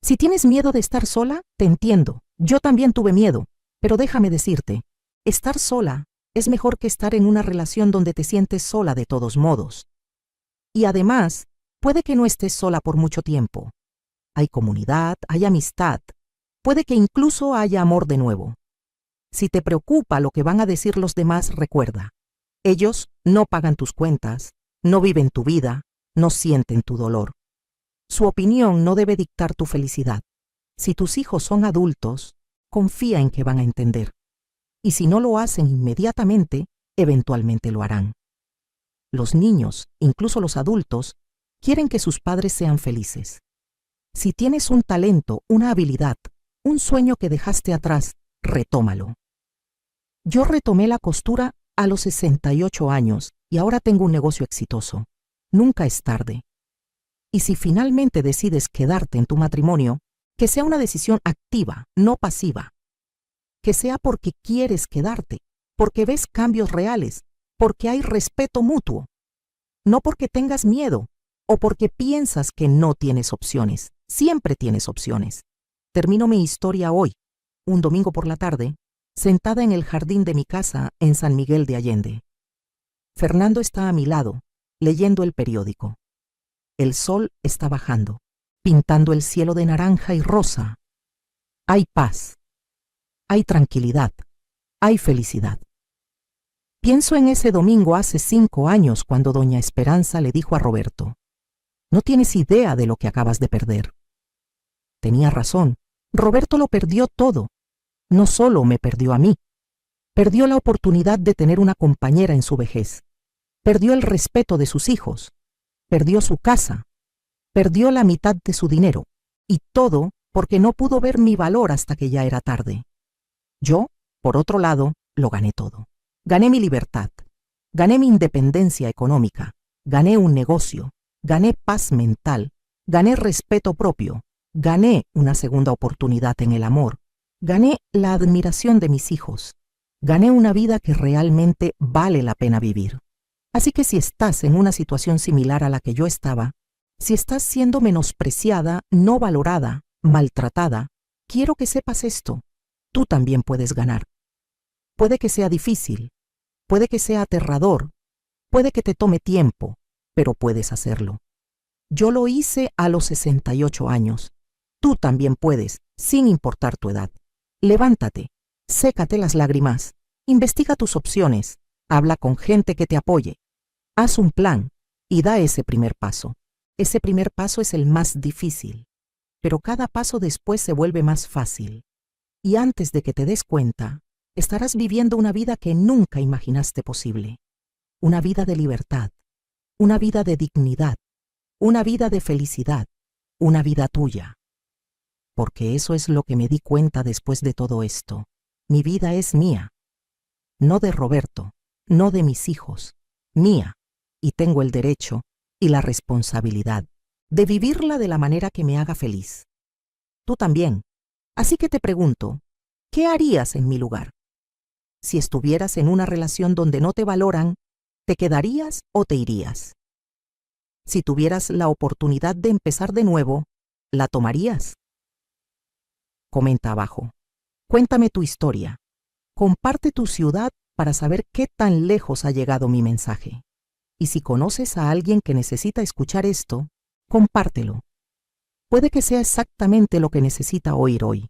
Si tienes miedo de estar sola, te entiendo. Yo también tuve miedo, pero déjame decirte, estar sola es mejor que estar en una relación donde te sientes sola de todos modos. Y además, puede que no estés sola por mucho tiempo. Hay comunidad, hay amistad. Puede que incluso haya amor de nuevo. Si te preocupa lo que van a decir los demás, recuerda, ellos no pagan tus cuentas, no viven tu vida, no sienten tu dolor. Su opinión no debe dictar tu felicidad. Si tus hijos son adultos, confía en que van a entender. Y si no lo hacen inmediatamente, eventualmente lo harán. Los niños, incluso los adultos, quieren que sus padres sean felices. Si tienes un talento, una habilidad, un sueño que dejaste atrás, retómalo. Yo retomé la costura a los 68 años y ahora tengo un negocio exitoso. Nunca es tarde. Y si finalmente decides quedarte en tu matrimonio, que sea una decisión activa, no pasiva. Que sea porque quieres quedarte, porque ves cambios reales, porque hay respeto mutuo. No porque tengas miedo o porque piensas que no tienes opciones. Siempre tienes opciones. Termino mi historia hoy, un domingo por la tarde, sentada en el jardín de mi casa en San Miguel de Allende. Fernando está a mi lado, leyendo el periódico. El sol está bajando, pintando el cielo de naranja y rosa. Hay paz, hay tranquilidad, hay felicidad. Pienso en ese domingo hace 5 años cuando doña Esperanza le dijo a Roberto: «No tienes idea de lo que acabas de perder». Tenía razón, Roberto lo perdió todo. No solo me perdió a mí, perdió la oportunidad de tener una compañera en su vejez, perdió el respeto de sus hijos, perdió su casa, perdió la mitad de su dinero, y todo porque no pudo ver mi valor hasta que ya era tarde. Yo, por otro lado, lo gané todo. Gané mi libertad, gané mi independencia económica, gané un negocio, gané paz mental, gané respeto propio, gané una segunda oportunidad en el amor, gané la admiración de mis hijos, gané una vida que realmente vale la pena vivir. Así que si estás en una situación similar a la que yo estaba, si estás siendo menospreciada, no valorada, maltratada, quiero que sepas esto: tú también puedes ganar. Puede que sea difícil, puede que sea aterrador, puede que te tome tiempo, pero puedes hacerlo. Yo lo hice a los 68 años. Tú también puedes, sin importar tu edad. Levántate, sécate las lágrimas, investiga tus opciones, habla con gente que te apoye, haz un plan y da ese primer paso. Ese primer paso es el más difícil, pero cada paso después se vuelve más fácil. Y antes de que te des cuenta, estarás viviendo una vida que nunca imaginaste posible. Una vida de libertad, una vida de dignidad, una vida de felicidad, una vida tuya. Porque eso es lo que me di cuenta después de todo esto. Mi vida es mía, no de Roberto, no de mis hijos, mía, y tengo el derecho y la responsabilidad de vivirla de la manera que me haga feliz. Tú también. Así que te pregunto, ¿qué harías en mi lugar? Si estuvieras en una relación donde no te valoran, ¿te quedarías o te irías? Si tuvieras la oportunidad de empezar de nuevo, ¿la tomarías? Comenta abajo. Cuéntame tu historia. Comparte tu ciudad para saber qué tan lejos ha llegado mi mensaje. Y si conoces a alguien que necesita escuchar esto, compártelo. Puede que sea exactamente lo que necesita oír hoy.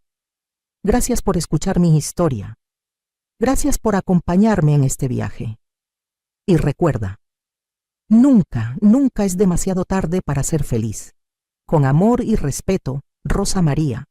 Gracias por escuchar mi historia. Gracias por acompañarme en este viaje. Y recuerda, nunca, nunca es demasiado tarde para ser feliz. Con amor y respeto, Rosa María,